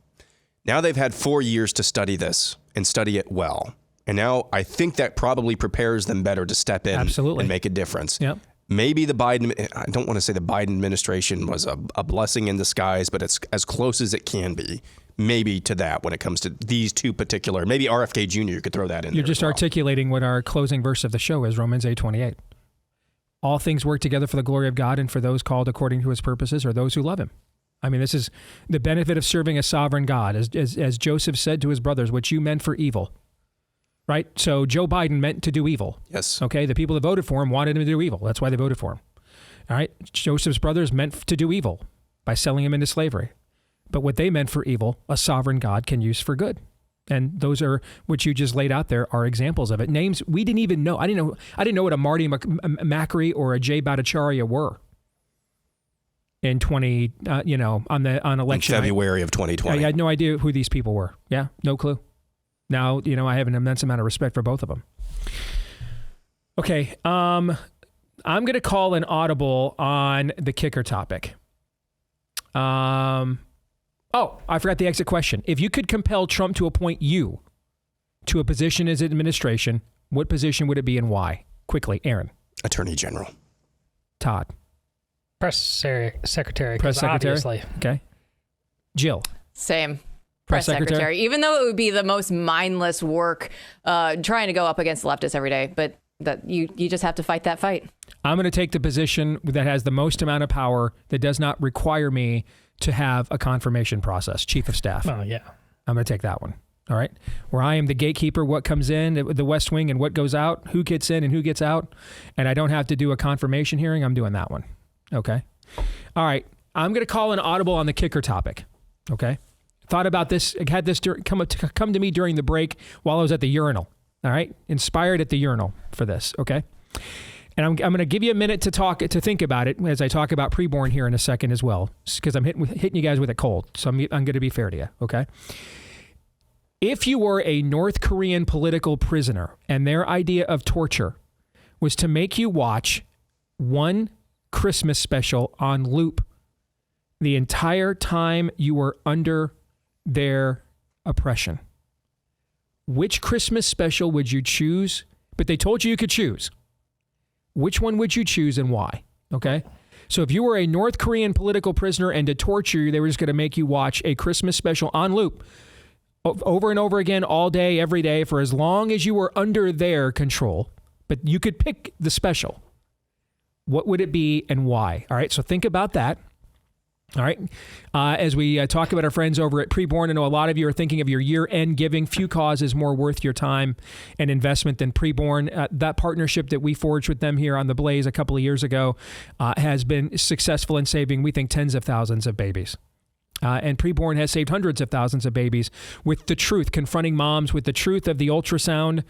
Now they've had 4 years to study this and study it well. And now I think that probably prepares them better to step in and make a difference. Yep. Maybe I don't want to say the Biden administration was a blessing in disguise, but it's as close as it can be. Maybe to that when it comes to these two particular, maybe RFK Jr. you could throw that in. You're just articulating what our closing verse of the show is, Romans 8:28. All things work together for the glory of God and for those called according to his purposes or those who love him. I mean, this is the benefit of serving a sovereign God. As Joseph said to his brothers, what you meant for evil, right? So Joe Biden meant to do evil. Yes. Okay. The people that voted for him wanted him to do evil. That's why they voted for him. All right. Joseph's brothers meant to do evil by selling him into slavery. But what they meant for evil, a sovereign God can use for good. And those are, which you just laid out there, are examples of it. Names we didn't even know. I didn't know what a Marty Makary or a Jay Bhattacharya were in on election in February of 2020. I had no idea who these people were. Yeah, no clue. Now, I have an immense amount of respect for both of them. Okay, I'm going to call an audible on the kicker topic. Oh, I forgot the exit question. If you could compel Trump to appoint you to a position as administration, what position would it be and why? Quickly, Aaron. Attorney General. Todd. Press secretary. Press secretary. Obviously. Okay. Jill. Same. Press secretary. Even though it would be the most mindless work trying to go up against leftists every day, but that you just have to fight that fight. I'm going to take the position that has the most amount of power that does not require me to have a confirmation process, chief of staff. Oh, yeah. I'm going to take that one. All right. Where I am the gatekeeper, what comes in, the West Wing, and what goes out, who gets in and who gets out. And I don't have to do a confirmation hearing. I'm doing that one. Okay. All right. I'm going to call an audible on the kicker topic. Okay. Thought about this. I had this come to me during the break while I was at the urinal. All right. Inspired at the urinal for this. Okay. And I'm going to give you a minute to think about it as I talk about preborn here in a second as well, because I'm hitting you guys with it cold. So I'm going to be fair to you, okay? If you were a North Korean political prisoner and their idea of torture was to make you watch one Christmas special on loop the entire time you were under their oppression, which Christmas special would you choose? But they told you could choose. Which one would you choose and why? Okay. So if you were a North Korean political prisoner and to torture you, they were just going to make you watch a Christmas special on loop over and over again, all day, every day, for as long as you were under their control, but you could pick the special. What would it be and why? All right. So think about that. All right. As we talk about our friends over at PREBORN, I know a lot of you are thinking of your year-end giving. Few causes more worth your time and investment than PREBORN. That partnership that we forged with them here on the Blaze a couple of years ago has been successful in saving, we think, tens of thousands of babies. And PREBORN has saved hundreds of thousands of babies with the truth, confronting moms with the truth of the ultrasound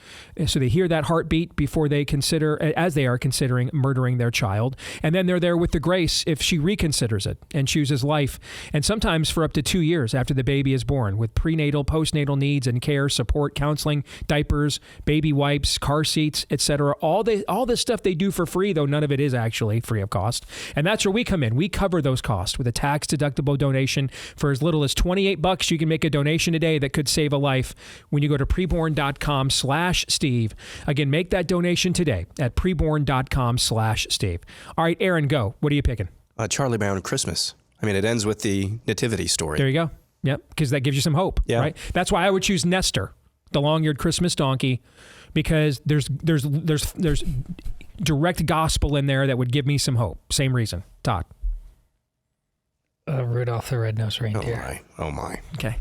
so they hear that heartbeat before they consider, as they are considering murdering their child. And then they're there with the grace if she reconsiders it and chooses life. And sometimes for up to 2 years after the baby is born, with prenatal, postnatal needs and care, support, counseling, diapers, baby wipes, car seats, etc. All this stuff they do for free, though none of it is actually free of cost. And that's where we come in. We cover those costs with a tax-deductible donation. For as little as $28, you can make a donation today that could save a life when you go to preborn.com/Steve. Again, make that donation today at preborn.com/Steve. All right, Aaron, go. What are you picking? Charlie Brown Christmas. I mean, it ends with the nativity story. There you go. Yep, because that gives you some hope, right? That's why I would choose Nestor, the long-eared Christmas donkey, because there's direct gospel in there that would give me some hope. Same reason. Todd. Rudolph the Red-Nosed Reindeer. Oh my. Okay.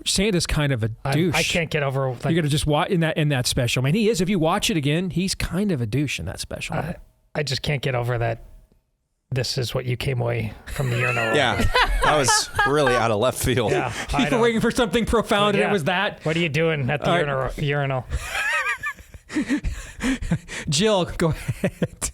Santa's kind of a douche. I can't get over. You're gonna just watch in that special, man. He is. If you watch it again, he's kind of a douche in that special. I just can't get over that. This is what you came away from the urinal. Yeah, that was really out of left field. Yeah, you were waiting for something profound, and it was that. What are you doing at the urinal? Jill, go ahead.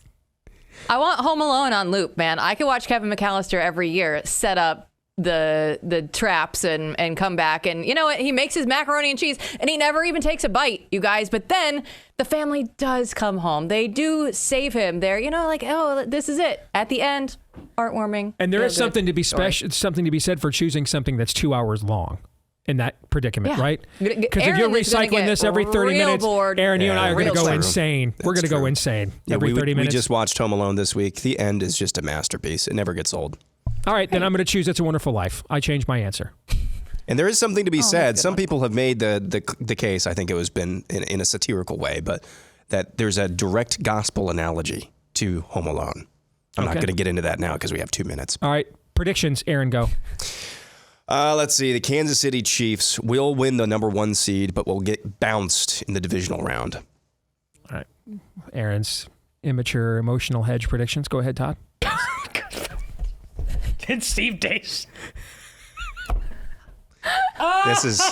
I want Home Alone on loop, man. I could watch Kevin McAllister every year set up the traps and come back. And you know what? He makes his macaroni and cheese and he never even takes a bite, you guys. But then the family does come home. They do save him. They're, like, oh, this is it. At the end, heartwarming. And there is something to be special, something to be said for choosing something that's 2 hours long in that predicament, right? Because if you're recycling this every 30 minutes, Aaron, you and I are going to go insane. We're going to go insane every 30 minutes. We just watched Home Alone this week. The end is just a masterpiece. It never gets old. All right, then I'm going to choose It's a Wonderful Life. I changed my answer. And there is something to be said. Some people have made the case, I think it was been in a satirical way, but that there's a direct gospel analogy to Home Alone. I'm not going to get into that now because we have 2 minutes. All right, predictions, Aaron, go. Let's see. The Kansas City Chiefs will win the number 1 seed, but will get bounced in the divisional round. All right. Aaron's immature emotional hedge predictions. Go ahead, Todd. Did Steve Deace? This is...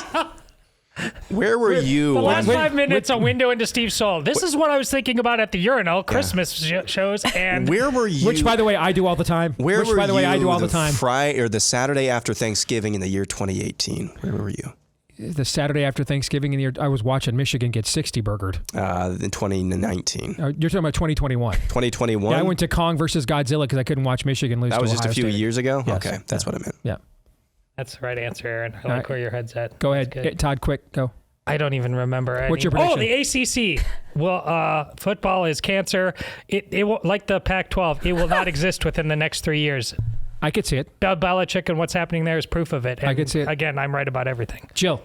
Where were you? The last 5 minutes, a window into Steve's soul. This is what I was thinking about at the urinal, Christmas shows. And where were you? Which, by the way, I do all the time. I do all the time. The Saturday after Thanksgiving in the year 2018. Where were you? The Saturday after Thanksgiving in the year, I was watching Michigan get 60 burgered. In 2019. You're talking about 2021. 2021? Yeah, I went to Kong versus Godzilla because I couldn't watch Michigan lose to Ohio State. That was just a few years ago? Yes. Okay, that's what I meant. Yeah. That's the right answer, Aaron. I like where your head's at. Go ahead. Todd, quick, go. I don't even remember. What's your prediction? Oh, the ACC. Well, football is cancer. It will, like the Pac-12, it will not exist within the next 3 years. I could see it. Bill Belichick and what's happening there is proof of it. And I could see it. Again, I'm right about everything. Jill.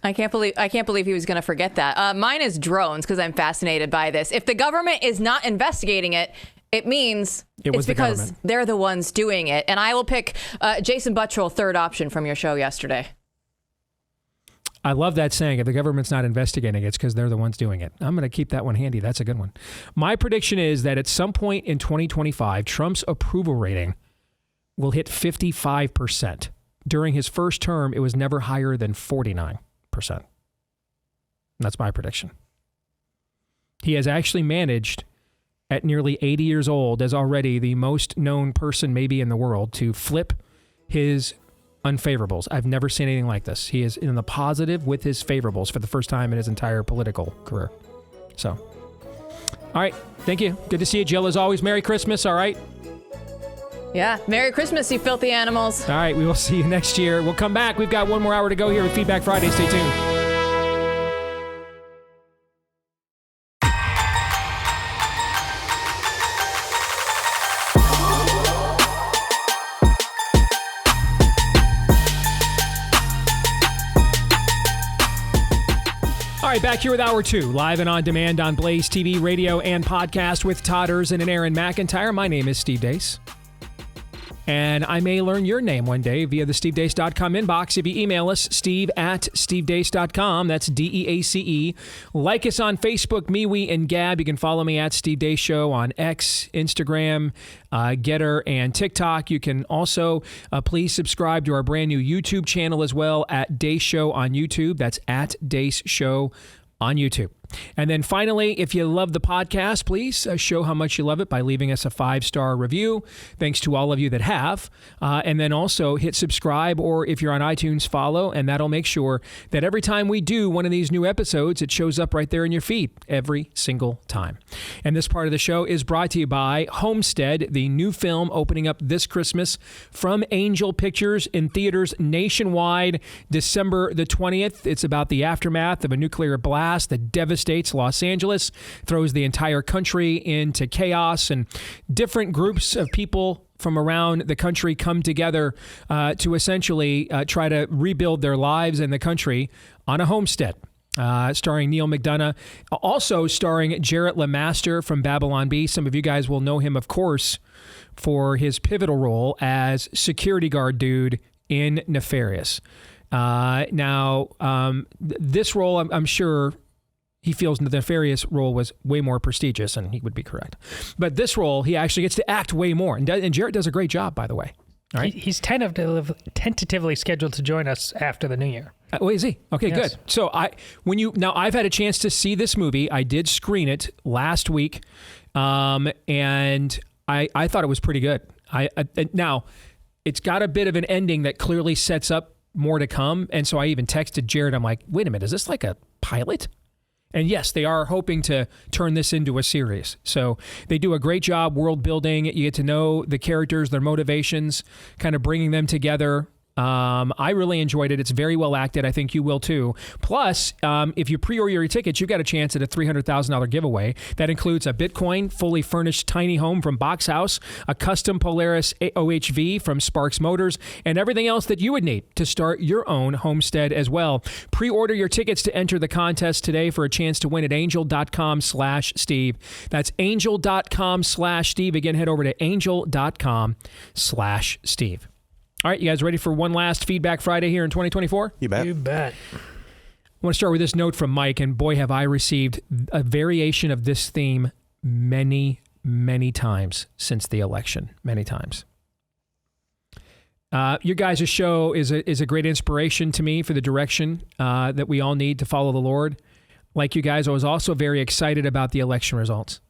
I can't believe he was going to forget that. Mine is drones because I'm fascinated by this. If the government is not investigating it, it means it's because they're the ones doing it. And I will pick Jason Buttrill, third option from your show yesterday. I love that saying. If the government's not investigating it, it's because they're the ones doing it. I'm going to keep that one handy. That's a good one. My prediction is that at some point in 2025, Trump's approval rating will hit 55%. During his first term, it was never higher than 49%. That's my prediction. He has actually managed, at nearly 80 years old, as already the most known person maybe in the world, to flip his unfavorables. I've never seen anything like this. He is in the positive with his favorables for the first time in his entire political career. So, all right. Thank you. Good to see you, Jill. As always, Merry Christmas. All right. Yeah. Merry Christmas, you filthy animals. All right. We will see you next year. We'll come back. We've got 1 more hour to go here with Feedback Friday. Stay tuned. All right, back here with Hour 2, live and on demand on Blaze TV, radio, and podcast with Todd Erzen and Aaron McIntyre. My name is Steve Deace. And I may learn your name one day via the stevedeace.com inbox. If you email us, steve@stevedeace.com. That's DEACE. Like us on Facebook, MeWe, and Gab. You can follow me at Steve Deace Show on X, Instagram, Getter, and TikTok. You can also please subscribe to our brand new YouTube channel as well at Deace Show on YouTube. That's at Deace Show on YouTube. And then finally, if you love the podcast, please show how much you love it by leaving us a 5-star review. Thanks to all of you that have. And then also hit subscribe, or if you're on iTunes, follow, and that'll make sure that every time we do one of these new episodes, it shows up right there in your feed every single time. And this part of the show is brought to you by Homestead, the new film opening up this Christmas from Angel Pictures in theaters nationwide, December the 20th. It's about the aftermath of a nuclear blast that devastates Los Angeles, throws the entire country into chaos, and different groups of people from around the country come together to essentially try to rebuild their lives in the country on a homestead. Starring Neil McDonough, also starring Jarrett LeMaster from Babylon Bee. Some of you guys will know him, of course, for his pivotal role as security guard dude in Nefarious. This role, I'm sure he feels the Nefarious role was way more prestigious, and he would be correct. But this role, he actually gets to act way more. And Jarrett does a great job, by the way. All right? He's tentatively scheduled to join us after the new year. Is he? Okay, yes. Good. So I've had a chance to see this movie. I did screen it last week, and I thought it was pretty good. Now, it's got a bit of an ending that clearly sets up more to come. And so I even texted Jared. I'm like, wait a minute, is this like a pilot? And yes, they are hoping to turn this into a series. So they do a great job world building. You get to know the characters, their motivations, kind of bringing them together. I really enjoyed it. It's very well acted. I think you will too. Plus, if you pre-order your tickets, you've got a chance at a $300,000 giveaway. That includes a Bitcoin, fully furnished tiny home from BoxHouse, a custom Polaris OHV from Sparks Motors, and everything else that you would need to start your own homestead as well. Pre-order your tickets to enter the contest today for a chance to win at angel.com/Steve. That's angel.com/Steve. Again, head over to angel.com/Steve. All right, you guys ready for one last Feedback Friday here in 2024? You bet. You bet. I want to start with this note from Mike, and boy, have I received a variation of this theme many, many times since the election. Many times. Your guys' show is a great inspiration to me for the direction that we all need to follow the Lord. Like you guys, I was also very excited about the election results.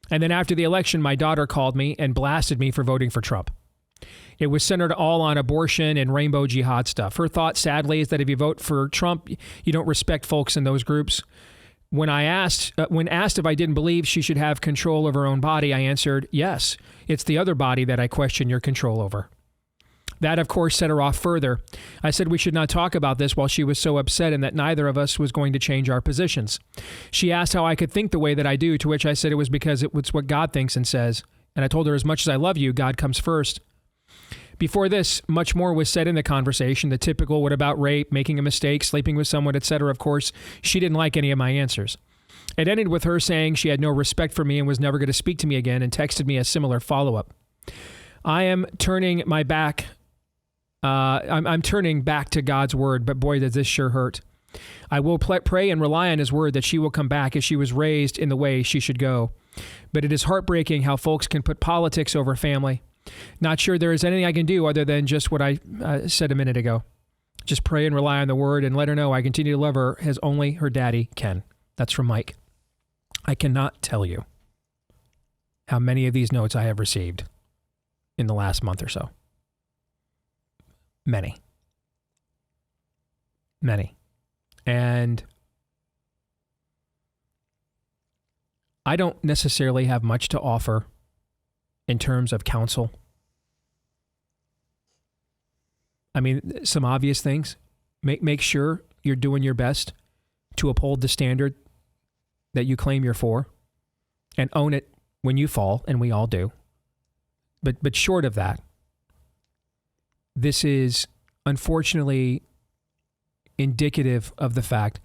And then after the election, my daughter called me and blasted me for voting for Trump. It was centered all on abortion and rainbow jihad stuff. Her thought, sadly, is that if you vote for Trump, you don't respect folks in those groups. When asked if I didn't believe she should have control of her own body, I answered, yes, it's the other body that I question your control over. That, of course, set her off further. I said we should not talk about this while she was so upset and that neither of us was going to change our positions. She asked how I could think the way that I do, to which I said it was because it's what God thinks and says. And I told her, as much as I love you, God comes first. Before this, much more was said in the conversation, the typical what about rape, making a mistake, sleeping with someone, etc. Of course, she didn't like any of my answers. It ended with her saying she had no respect for me and was never going to speak to me again, and texted me a similar follow-up. I am turning my back. I'm turning back to God's word, but boy, does this sure hurt. I will pray and rely on his word that she will come back as she was raised in the way she should go. But it is heartbreaking how folks can put politics over family. Not sure there is anything I can do other than just what I said a minute ago. Just pray and rely on the word and let her know I continue to love her as only her daddy can. That's from Mike. I cannot tell you how many of these notes I have received in the last month or so. Many. And I don't necessarily have much to offer in terms of counsel. I mean, some obvious things. Make sure you're doing your best to uphold the standard that you claim you're for, and own it when you fall, and we all do. But short of that, this is unfortunately indicative of the fact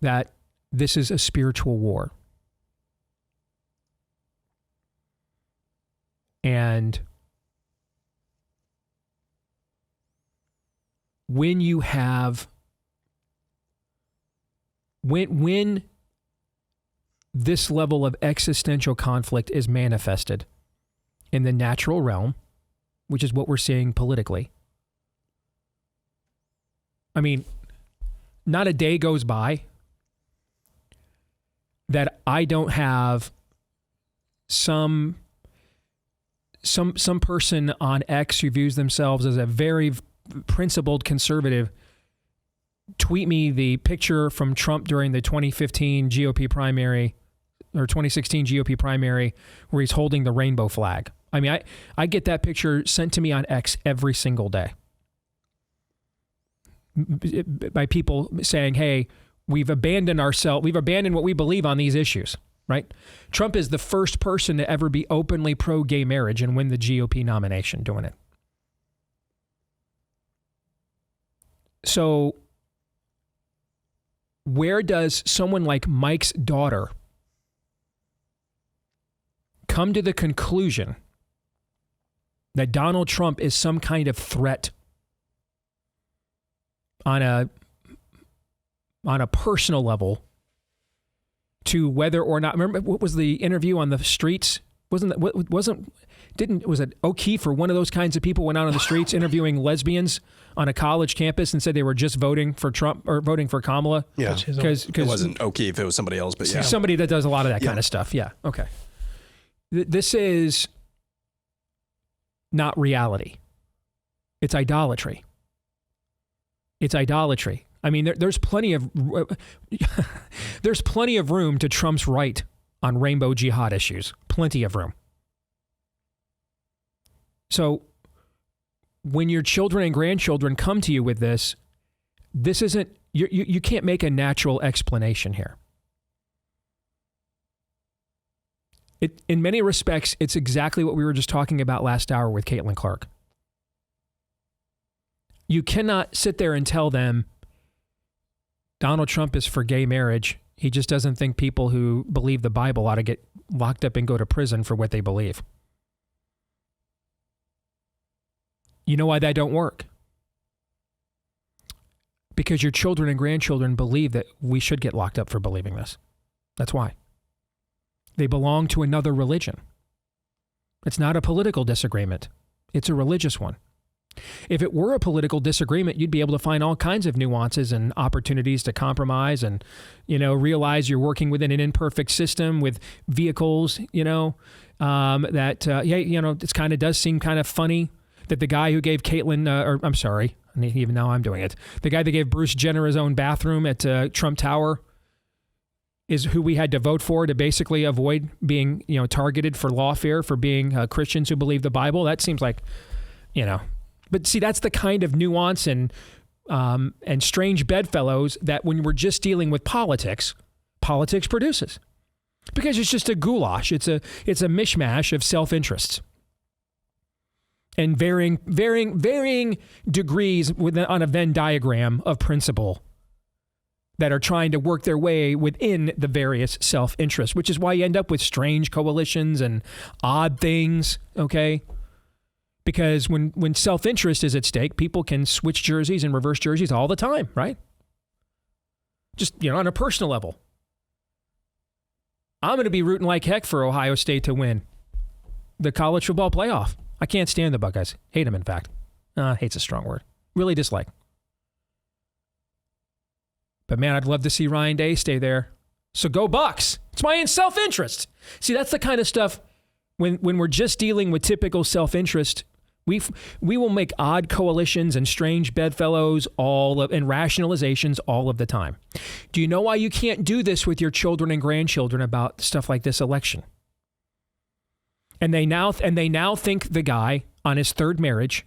that this is a spiritual war. And when you have, when this level of existential conflict is manifested in the natural realm, which is what we're seeing politically, I mean, not a day goes by that I don't have some person on X who views themselves as a very principled conservative tweet me the picture from Trump during the 2015 GOP primary or 2016 GOP primary where he's holding the rainbow flag. I mean, I get that picture sent to me on X every single day by people saying, hey, we've abandoned what we believe on these issues. Right? Trump is the first person to ever be openly pro-gay marriage and win the GOP nomination doing it. So where does someone like Mike's daughter come to the conclusion that Donald Trump is some kind of threat on a personal level to whether or not, remember what was the interview on the streets? Was it O'Keefe or one of those kinds of people went out on the streets interviewing lesbians on a college campus and said they were just voting for Trump or voting for Kamala? Yeah, because it wasn't O'Keefe, it was somebody else, but yeah. Somebody that does a lot of that kind of stuff. Yeah, okay. This is not reality. It's idolatry. It's idolatry. I mean, there's plenty of there's plenty of room to Trump's right on rainbow jihad issues. Plenty of room. So when your children and grandchildren come to you with this isn't, you can't make a natural explanation here. In many respects, it's exactly what we were just talking about last hour with Caitlin Clark. You cannot sit there and tell them Donald Trump is for gay marriage. He just doesn't think people who believe the Bible ought to get locked up and go to prison for what they believe. You know why that don't work? Because your children and grandchildren believe that we should get locked up for believing this. That's why. They belong to another religion. It's not a political disagreement. It's a religious one. If it were a political disagreement, you'd be able to find all kinds of nuances and opportunities to compromise and, realize you're working within an imperfect system with vehicles, it kind of does seem kind of funny that the guy who gave Caitlyn, even now I'm doing it, the guy that gave Bruce Jenner his own bathroom at Trump Tower is who we had to vote for to basically avoid being, targeted for lawfare for being Christians who believe the Bible. That seems like, But see, that's the kind of nuance and strange bedfellows that when we're just dealing with politics produces. Because it's just a goulash. It's a mishmash of self-interests. And varying degrees on a Venn diagram of principle that are trying to work their way within the various self-interests, which is why you end up with strange coalitions and odd things, okay? Because when self-interest is at stake, people can switch jerseys and reverse jerseys all the time, right? Just, on a personal level. I'm going to be rooting like heck for Ohio State to win the college football playoff. I can't stand the Buckeyes. Hate them, in fact. Hate's a strong word. Really dislike. But man, I'd love to see Ryan Day stay there. So go Bucks. It's my self-interest. See, that's the kind of stuff when we're just dealing with typical self-interest, we will make odd coalitions and strange bedfellows and rationalizations all of the time. Do you know why you can't do this with your children and grandchildren about stuff like this election? And they now think the guy on his third marriage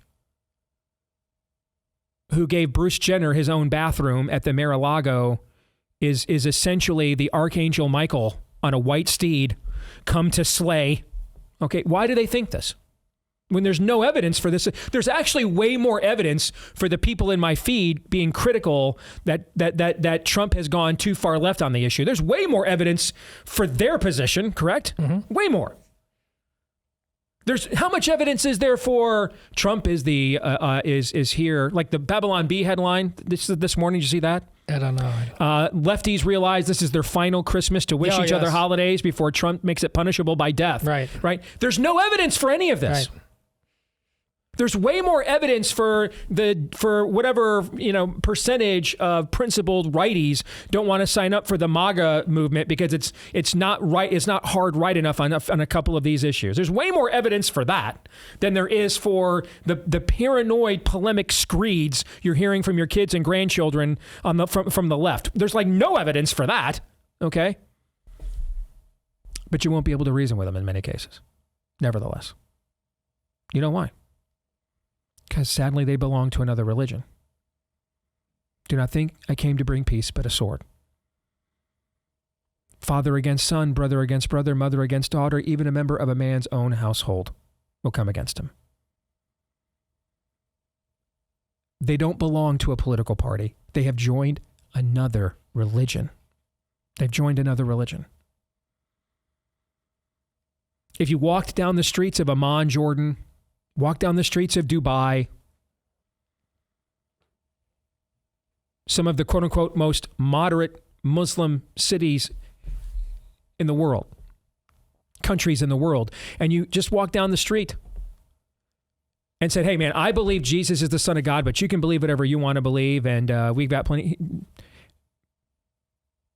who gave Bruce Jenner his own bathroom at the Mar-a-Lago is essentially the Archangel Michael on a white steed come to slay. Okay, why do they think this? When there's no evidence for this, there's actually way more evidence for the people in my feed being critical that Trump has gone too far left on the issue. There's way more evidence for their position, correct? Mm-hmm. Way more. How much evidence is there for Trump is here? Like the Babylon Bee headline this morning. Did you see that? I don't know. Lefties realize this is their final Christmas to wish each other holidays before Trump makes it punishable by death. Right. There's no evidence for any of this. Right. There's way more evidence for whatever percentage of principled righties don't want to sign up for the MAGA movement because it's not right. It's not hard right enough on a couple of these issues. There's way more evidence for that than there is for the paranoid polemic screeds you're hearing from your kids and grandchildren from the left. There's like no evidence for that. Okay, but you won't be able to reason with them in many cases. Nevertheless, you know why? Because sadly, they belong to another religion. Do not think I came to bring peace, but a sword. Father against son, brother against brother, mother against daughter, even a member of a man's own household will come against him. They don't belong to a political party. They have joined another religion. They've joined another religion. If you walked down the streets of Amman, Jordan, walk down the streets of Dubai, some of the quote-unquote most moderate Muslim cities in the world, countries in the world, and you just walk down the street and said, hey, man, I believe Jesus is the Son of God, but you can believe whatever you want to believe, and we've got plenty.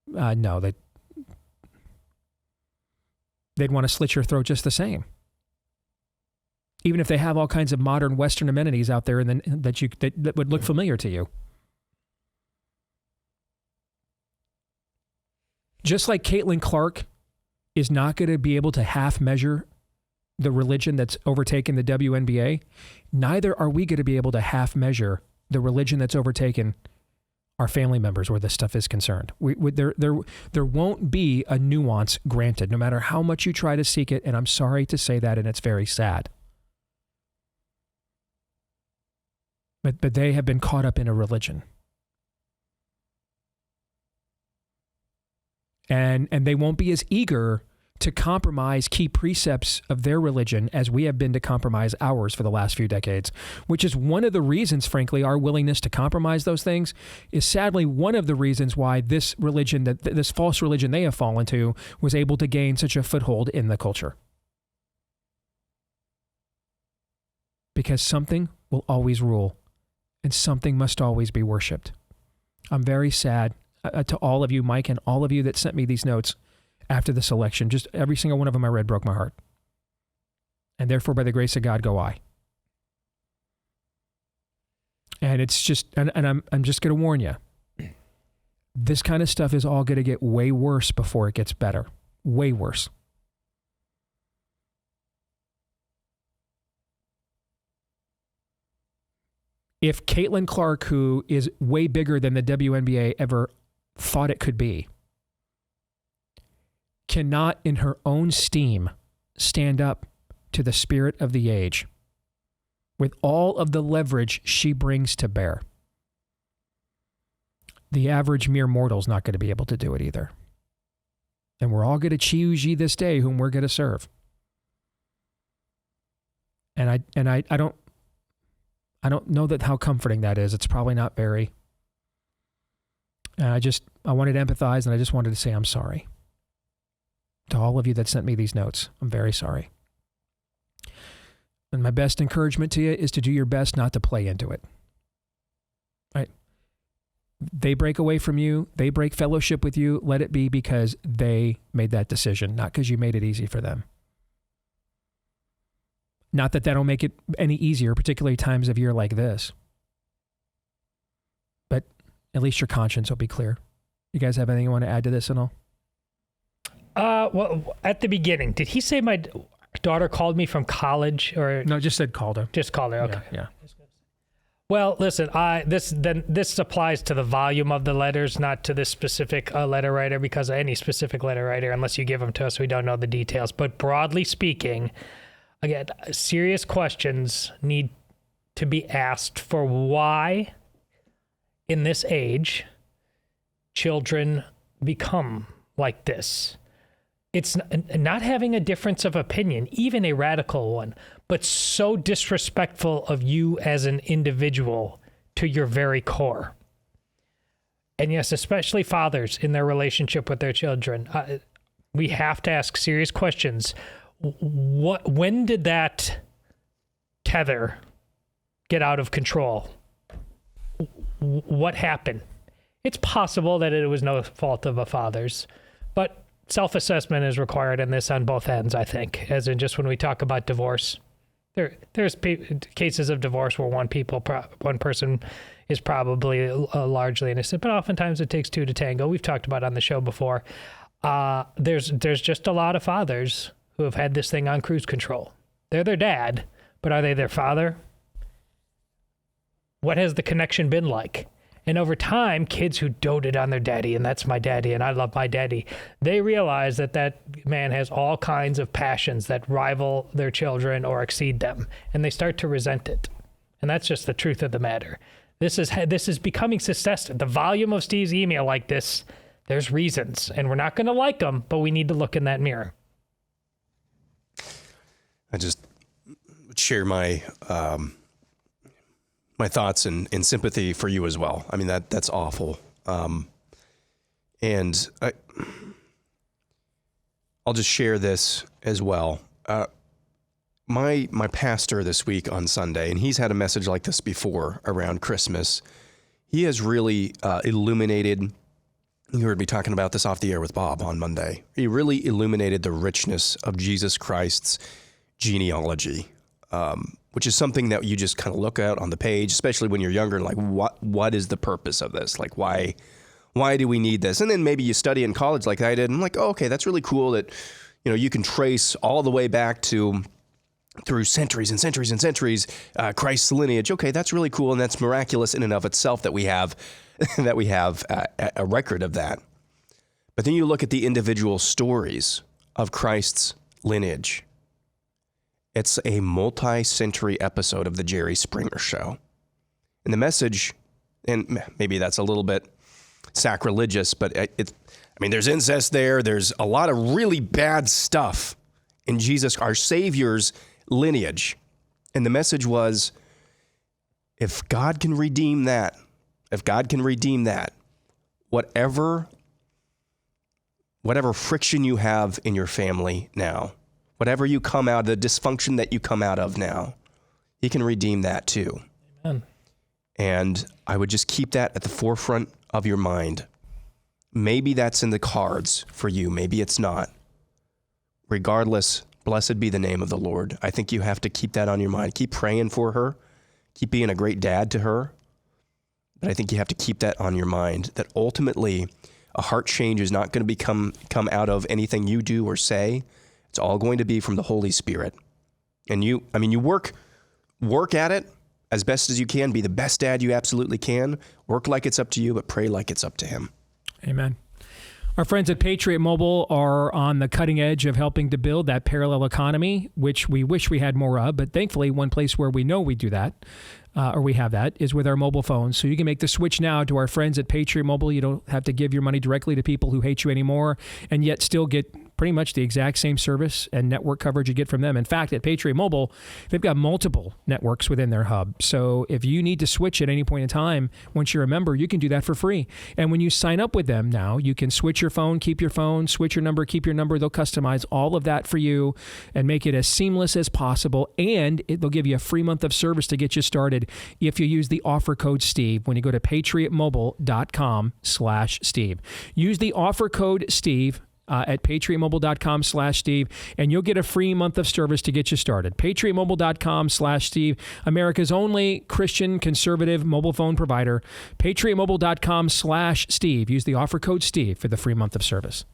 No, they'd want to slit your throat just the same. even if they have all kinds of modern Western amenities out there and then that would look familiar to you. Just like Caitlin Clark is not going to be able to half measure the religion that's overtaken the WNBA, neither are we going to be able to half measure the religion that's overtaken our family members where this stuff is concerned. There won't be a nuance granted, no matter how much you try to seek it, and I'm sorry to say that, and it's very sad. But they have been caught up in a religion. And they won't be as eager to compromise key precepts of their religion as we have been to compromise ours for the last few decades, which is one of the reasons, frankly, our willingness to compromise those things is sadly one of the reasons why this religion, this false religion they have fallen to, was able to gain such a foothold in the culture. Because something will always rule and something must always be worshipped. I'm very sad to all of you, Mike, and all of you that sent me these notes after this election. Just every single one of them I read broke my heart. And therefore, by the grace of God, go I. And it's just, and I'm just going to warn you, this kind of stuff is all going to get way worse before it gets better. Way worse. If Caitlin Clark, who is way bigger than the WNBA ever thought it could be, cannot in her own steam stand up to the spirit of the age with all of the leverage she brings to bear, the average mere mortal's not going to be able to do it either. And we're all going to choose ye this day whom we're going to serve. And I don't know that how comforting that is. It's probably not very. And I wanted to empathize, and I just wanted to say I'm sorry. To all of you that sent me these notes, I'm very sorry. And my best encouragement to you is to do your best not to play into it. Right? They break away from you. They break fellowship with you. Let it be because they made that decision, not because you made it easy for them. Not that that'll make it any easier, particularly times of year like this. But at least your conscience will be clear. You guys have anything you want to add to this at all? Well, at the beginning, did he say my daughter called me from college, or no? Just said called her. Just called her. Okay. Yeah. Well, listen. This applies to the volume of the letters, not to this specific letter writer, because any specific letter writer, unless you give them to us, we don't know the details. But broadly speaking, again, serious questions need to be asked for why, in this age, children become like this. It's not having a difference of opinion, even a radical one, but so disrespectful of you as an individual to your very core. And yes, especially fathers in their relationship with their children. We have to ask serious questions. When did that tether get out of control? What happened? It's possible that it was no fault of a father's, but self-assessment is required in this on both ends, I think, as in just when we talk about divorce. There's cases of divorce where one person is probably largely innocent, but oftentimes it takes two to tango. We've talked about it on the show before. There's just a lot of fathers who have had this thing on cruise control. They're their dad, but are they their father? What has the connection been like? And over time, kids who doted on their daddy, and that's my daddy, and I love my daddy, they realize that that man has all kinds of passions that rival their children or exceed them, and they start to resent it. And that's just the truth of the matter. This is becoming successful. The volume of Steve's email like this, there's reasons, and we're not going to like them, but we need to look in that mirror. I just would share my my thoughts and sympathy for you as well. I mean, that's awful. And I'll just share this as well. My pastor this week on Sunday, and he's had a message like this before around Christmas. He has really illuminated, you heard me talking about this off the air with Bob on Monday. He really illuminated the richness of Jesus Christ's genealogy. which is something that you just kind of look at on the page, especially when you're younger, like what is the purpose of this? Like, why do we need this? And then maybe you study in college like I did, and I'm like, oh, okay, that's really cool that, you can trace all the way back through centuries and centuries and centuries, Christ's lineage. Okay, that's really cool, and that's miraculous in and of itself that we have a record of that. But then you look at the individual stories of Christ's lineage. It's a multi-century episode of the Jerry Springer Show. And the message, and maybe that's a little bit sacrilegious, but there's incest there. There's a lot of really bad stuff in Jesus, our Savior's lineage. And the message was, if God can redeem that, whatever friction you have in your family now, whatever you come out, the dysfunction that you come out of now, he can redeem that too. Amen. And I would just keep that at the forefront of your mind. Maybe that's in the cards for you. Maybe it's not. Regardless, blessed be the name of the Lord. I think you have to keep that on your mind. Keep praying for her. Keep being a great dad to her. But I think you have to keep that on your mind, that ultimately a heart change is not going to come out of anything you do or say. It's all going to be from the Holy Spirit. And you work at it as best as you can. Be the best dad you absolutely can. Work like it's up to you, but pray like it's up to him. Amen. Our friends at Patriot Mobile are on the cutting edge of helping to build that parallel economy, which we wish we had more of. But thankfully, one place where we know we do that, or we have that, is with our mobile phones. So you can make the switch now to our friends at Patriot Mobile. You don't have to give your money directly to people who hate you anymore, and yet still get pretty much the exact same service and network coverage you get from them. In fact, at Patriot Mobile, they've got multiple networks within their hub. So if you need to switch at any point in time, once you're a member, you can do that for free. And when you sign up with them now, you can switch your phone, keep your phone, switch your number, keep your number. They'll customize all of that for you and make it as seamless as possible. And they'll give you a free month of service to get you started if you use the offer code Steve when you go to patriotmobile.com/Steve. Use the offer code Steve at patriotmobile.com/Steve, and you'll get a free month of service to get you started. patriotmobile.com/Steve, America's only Christian conservative mobile phone provider. patriotmobile.com/Steve. Use the offer code Steve for the free month of service.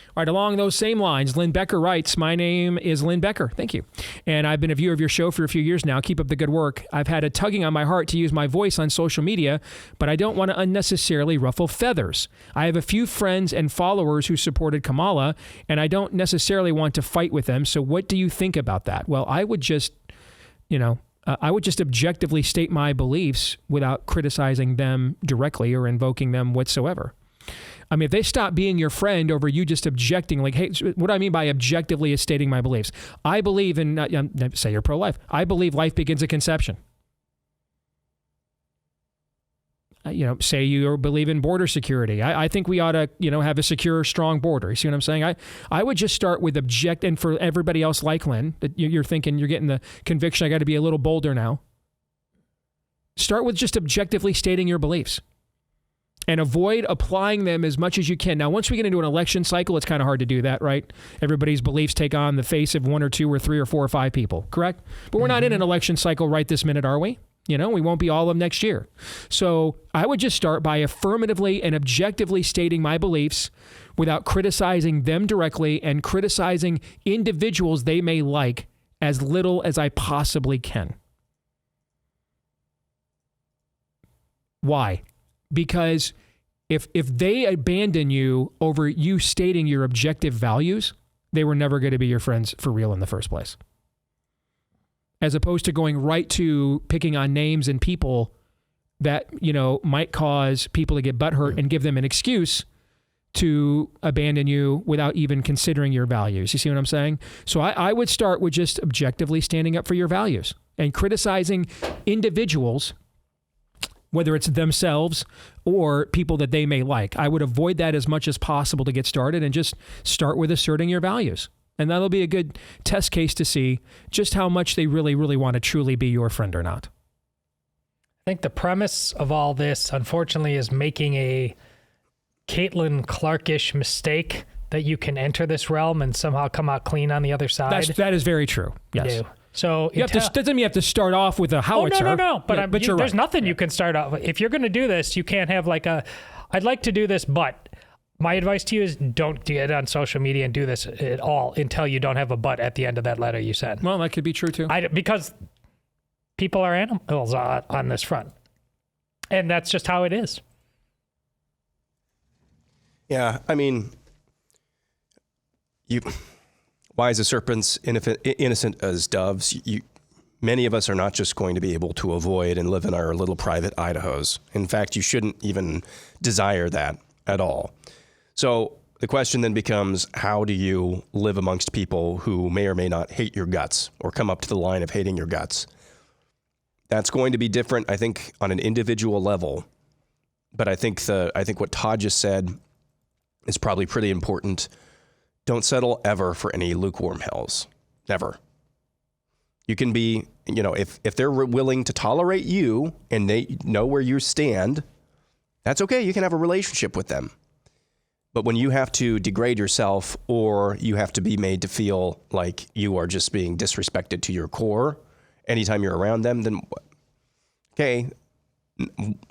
All right, along those same lines, Lynn Becker writes, my name is Lynn Becker. Thank you. And I've been a viewer of your show for a few years now. Keep up the good work. I've had a tugging on my heart to use my voice on social media, but I don't want to unnecessarily ruffle feathers. I have a few friends and followers who supported Kamala, and I don't necessarily want to fight with them. So what do you think about that? Well, I would just objectively state my beliefs without criticizing them directly or invoking them whatsoever. I mean, if they stop being your friend over you just objecting, like, hey, what I mean by objectively is stating my beliefs. I believe in, say you're pro-life. I believe life begins at conception. Say you believe in border security. I think we ought to, have a secure, strong border. You see what I'm saying? I would just start with and for everybody else like Lynn, that you're thinking you're getting the conviction, I got to be a little bolder now. Start with just objectively stating your beliefs. And avoid applying them as much as you can. Now, once we get into an election cycle, it's kind of hard to do that, right? Everybody's beliefs take on the face of one or two or three or four or five people, correct? But we're not in an election cycle right this minute, are we? We won't be all of them next year. So I would just start by affirmatively and objectively stating my beliefs without criticizing them directly and criticizing individuals they may like as little as I possibly can. Why? Because if they abandon you over you stating your objective values, they were never going to be your friends for real in the first place. As opposed to going right to picking on names and people that, might cause people to get butthurt and give them an excuse to abandon you without even considering your values. You see what I'm saying? So I would start with just objectively standing up for your values and criticizing individuals, whether it's themselves or people that they may like. I would avoid that as much as possible to get started and just start with asserting your values. And that'll be a good test case to see just how much they really, really want to truly be your friend or not. I think the premise of all this, unfortunately, is making a Caitlin Clark-ish mistake that you can enter this realm and somehow come out clean on the other side. That is very true. Yes. So doesn't mean you have to start off with a howitzer. Oh, no. But, but you're there's right. nothing you can start off with. If you're going to do this, you can't have like I'd like to do this, but my advice to you is don't get on social media and do this at all until you don't have a but at the end of that letter you sent. Well, that could be true too. Because people are animals on this front. And that's just how it is. Yeah, I mean, wise as serpents, innocent as doves. Many of us are not just going to be able to avoid and live in our little private Idahos. In fact, you shouldn't even desire that at all. So the question then becomes, how do you live amongst people who may or may not hate your guts or come up to the line of hating your guts? That's going to be different, I think, on an individual level. But I think what Todd just said is probably pretty important. Don't settle ever for any lukewarm hells. Never. You can be, if they're willing to tolerate you and they know where you stand, that's okay. You can have a relationship with them. But when you have to degrade yourself or you have to be made to feel like you are just being disrespected to your core anytime you're around them, then okay,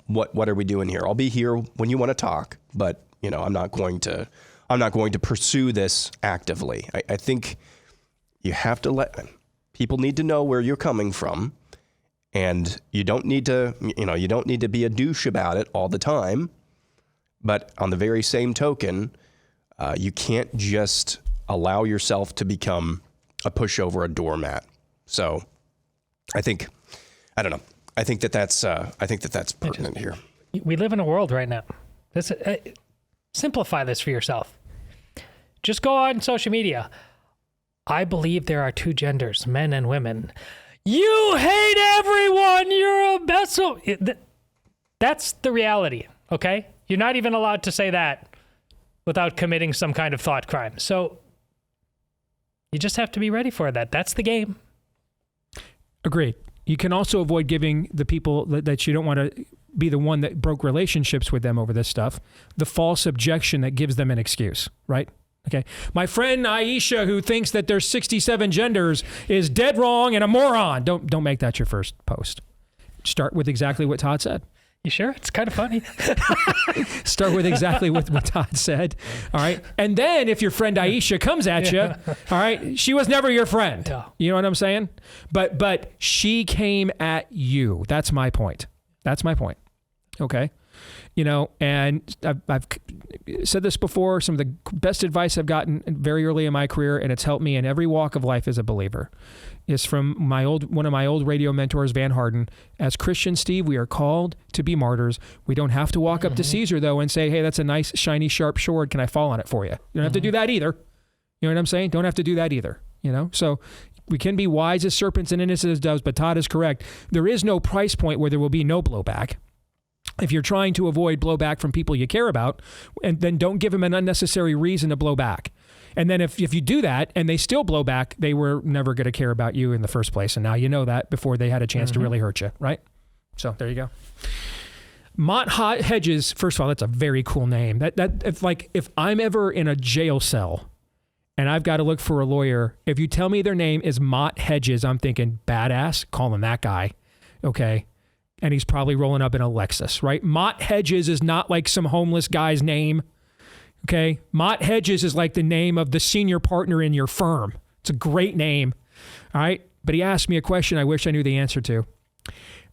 what are we doing here? I'll be here when you want to talk, but I'm not going to pursue this actively. I think you have to people need to know where you're coming from, and you don't need to be a douche about it all the time. But on the very same token, you can't just allow yourself to become a pushover, a doormat. So I think that's pertinent here. We live in a world right now. Simplify this for yourself. Just go on social media. I believe there are two genders, men and women. You hate everyone. You're a vessel. That's the reality, okay? You're not even allowed to say that without committing some kind of thought crime. So you just have to be ready for that. That's the game. Agreed. You can also avoid giving the people that you don't want to be the one that broke relationships with them over this stuff the false objection that gives them an excuse, right? Okay. My friend Aisha, who thinks that there's 67 genders, is dead wrong and a moron. Don't make that your first post. Start with exactly what Todd said. You sure? It's kind of funny. Start with exactly what Todd said. All right. And then if your friend Aisha comes at you, all right, she was never your friend. Yeah. You know what I'm saying? But she came at you. That's my point. Okay. And I've said this before, some of the best advice I've gotten very early in my career, and it's helped me in every walk of life as a believer, is from one of my old radio mentors, Van Harden. As Christians, Steve, we are called to be martyrs. We don't have to walk up to Caesar, though, and say, hey, that's a nice, shiny, sharp sword. Can I fall on it for you? You don't have to do that either. You know what I'm saying? Don't have to do that either. So we can be wise as serpents and innocent as doves, but Todd is correct. There is no price point where there will be no blowback. If you're trying to avoid blowback from people you care about, and then don't give them an unnecessary reason to blow back. And then if you do that and they still blow back, they were never going to care about you in the first place. And now you know that before they had a chance to really hurt you, right? So there you go. Mott Hedges, first of all, that's a very cool name. If I'm ever in a jail cell and I've got to look for a lawyer, if you tell me their name is Mott Hedges, I'm thinking badass, call him that guy. Okay. And he's probably rolling up in a Lexus, right? Mott Hedges is not like some homeless guy's name, okay? Mott Hedges is like the name of the senior partner in your firm. It's a great name, all right? But he asked me a question I wish I knew the answer to.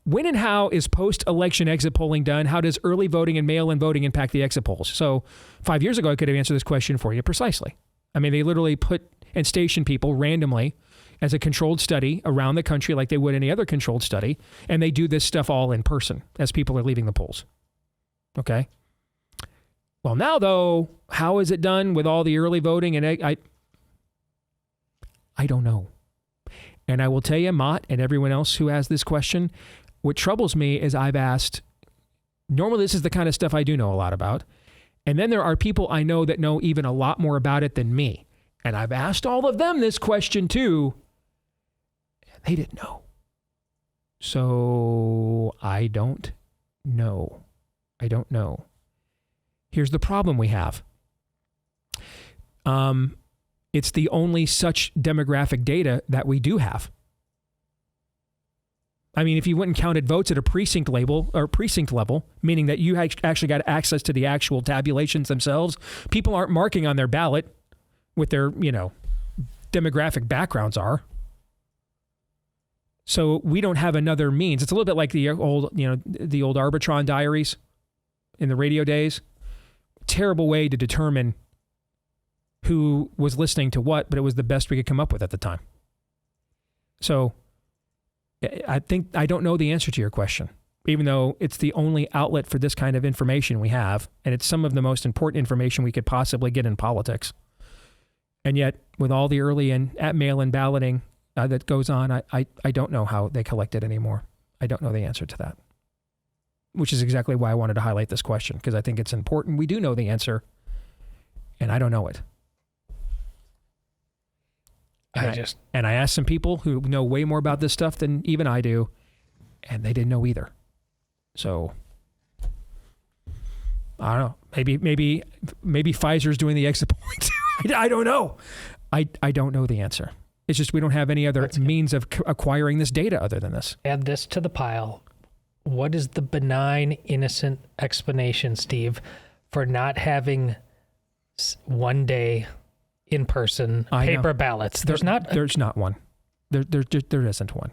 When and how is post-election exit polling done? How does early voting and mail-in voting impact the exit polls? So 5 years ago, I could have answered this question for you precisely. I mean, they literally put and station people randomly as a controlled study around the country like they would any other controlled study, and they do this stuff all in person as people are leaving the polls. Okay? Well, now, though, how is it done with all the early voting? And I don't know. And I will tell you, Mott and everyone else who has this question, what troubles me is I've asked, normally this is the kind of stuff I do know a lot about, and then there are people I know that know even a lot more about it than me. And I've asked all of them this question too. They didn't know. So I don't know. Here's the problem we have. It's the only such demographic data that we do have. I mean, if you went and counted votes at a precinct level, meaning that you actually got access to the actual tabulations themselves, people aren't marking on their ballot what their, demographic backgrounds are. So we don't have another means. It's a little bit like the old Arbitron diaries in the radio days. Terrible way to determine who was listening to what, but it was the best we could come up with at the time. So I don't know the answer to your question, even though it's the only outlet for this kind of information we have, and it's some of the most important information we could possibly get in politics. And yet, with all the early and mail-in balloting that goes on, I don't know how they collect it anymore. I don't know the answer to that, which is exactly why I wanted to highlight this question, because I think it's important. We do know the answer, and I don't know it. And I asked some people who know way more about this stuff than even I do, and they didn't know either. So I don't know. Maybe Pfizer's doing the exit poll. I don't know. I don't know the answer. It's just we don't have any other means of acquiring this data other than this. Add this to the pile. What is the benign, innocent explanation, Steve, for not having one day in-person paper ballots? There's not one. There isn't one.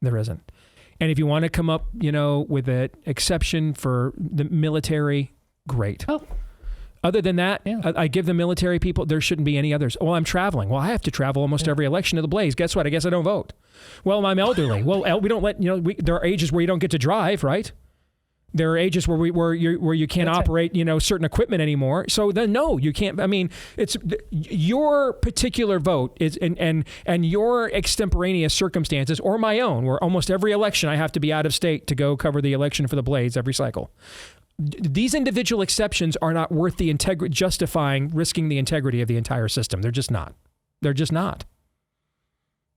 There isn't. And if you want to come up, with an exception for the military, great. Oh. Other than that, I give the military people, there shouldn't be any others. Well, I'm traveling. Well, I have to travel almost every election to the Blaze. Guess what? I guess I don't vote. Well, I'm elderly. Well, we don't let, there are ages where you don't get to drive, right? There are ages where you can't operate, certain equipment anymore. So then, no, you can't. I mean, it's your particular vote is and your extemporaneous circumstances, or my own, where almost every election I have to be out of state to go cover the election for the Blaze every cycle. These individual exceptions are not worth the justifying risking the integrity of the entire system. They're just not. They're just not.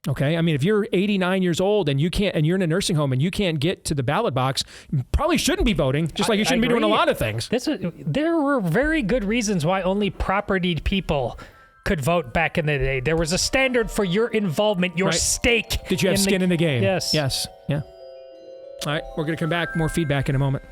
Okay, I mean, if you're 89 years old and you're in a nursing home and you can't get to the ballot box, you probably shouldn't be voting. Just like you shouldn't be doing a lot of things. There were very good reasons why only propertied people could vote back in the day. There was a standard for your involvement, your stake. Did you have skin in the game? Yes. Yes. Yeah. All right, we're going to come back. More feedback in a moment.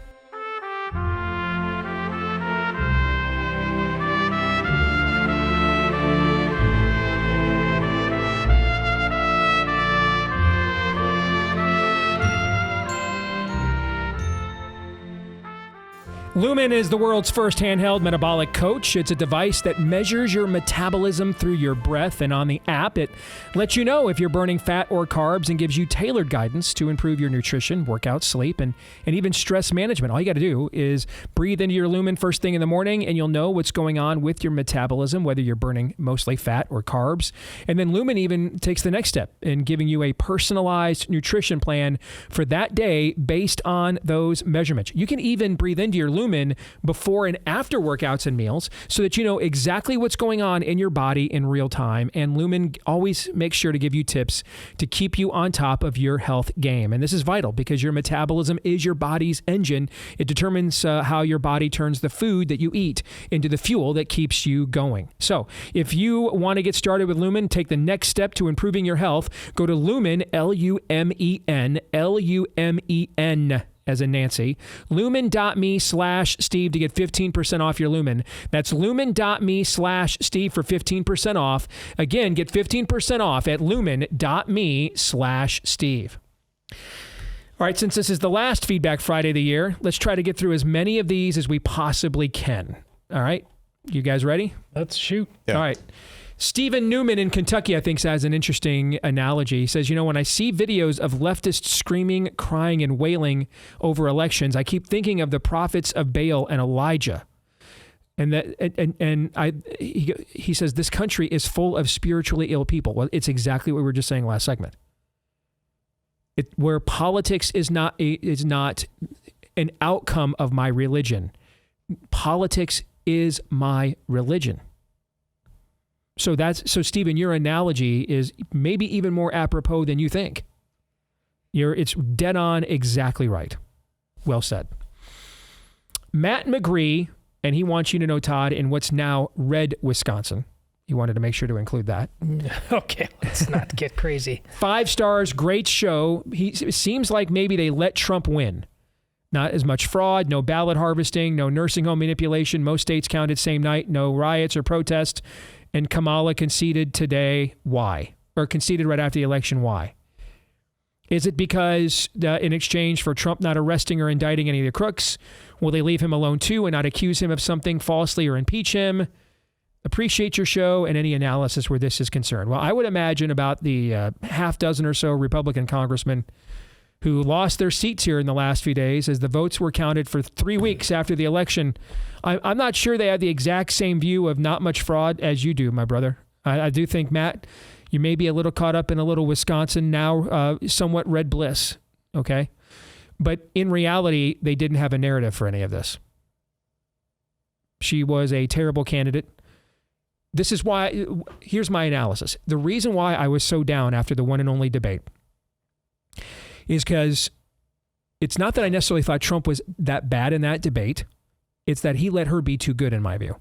Lumen is the world's first handheld metabolic coach. It's a device that measures your metabolism through your breath, and on the app, it lets you know if you're burning fat or carbs and gives you tailored guidance to improve your nutrition, workout, sleep, and even stress management. All you got to do is breathe into your Lumen first thing in the morning, and you'll know what's going on with your metabolism, whether you're burning mostly fat or carbs. And then Lumen even takes the next step in giving you a personalized nutrition plan for that day based on those measurements. You can even breathe into your Lumen before and after workouts and meals so that you know exactly what's going on in your body in real time. And Lumen always makes sure to give you tips to keep you on top of your health game. And this is vital because your metabolism is your body's engine. It determines how your body turns the food that you eat into the fuel that keeps you going. So if you want to get started with Lumen, take the next step to improving your health, go to Lumen, Lumen, Lumen, as in Nancy, lumen.me/Steve to get 15% off your Lumen. That's lumen.me/Steve for 15% off. Again, get 15% off at lumen.me/Steve. All right, since this is the last Feedback Friday of the year, let's try to get through as many of these as we possibly can. All right, you guys ready? Let's shoot. Yeah. All right. Stephen Newman in Kentucky, I think, has an interesting analogy. He says, when I see videos of leftists screaming, crying, and wailing over elections, I keep thinking of the prophets of Baal and Elijah. He says, this country is full of spiritually ill people. Well, it's exactly what we were just saying last segment. Where politics is not an outcome of my religion. Politics is my religion. So Stephen, your analogy is maybe even more apropos than you think. It's dead on, exactly right. Well said. Matt McGree, and he wants you to know, Todd, in what's now Red, Wisconsin. He wanted to make sure to include that. Okay, let's not get crazy. 5 stars, great show. It seems like maybe they let Trump win. Not as much fraud, no ballot harvesting, no nursing home manipulation. Most states counted same night, no riots or protests. And Kamala conceded today. Why? Or conceded right after the election. Why? Is it because in exchange for Trump not arresting or indicting any of the crooks, will they leave him alone too and not accuse him of something falsely or impeach him? Appreciate your show and any analysis where this is concerned. Well, I would imagine about the half dozen or so Republican congressmen who lost their seats here in the last few days as the votes were counted for 3 weeks after the election. I'm not sure they have the exact same view of not much fraud as you do, my brother. I do think, Matt, you may be a little caught up in a little Wisconsin now, somewhat red bliss, okay? But in reality, they didn't have a narrative for any of this. She was a terrible candidate. This is why, here's my analysis. The reason why I was so down after the one and only debate is because it's not that I necessarily thought Trump was that bad in that debate. It's that he let her be too good, in my view.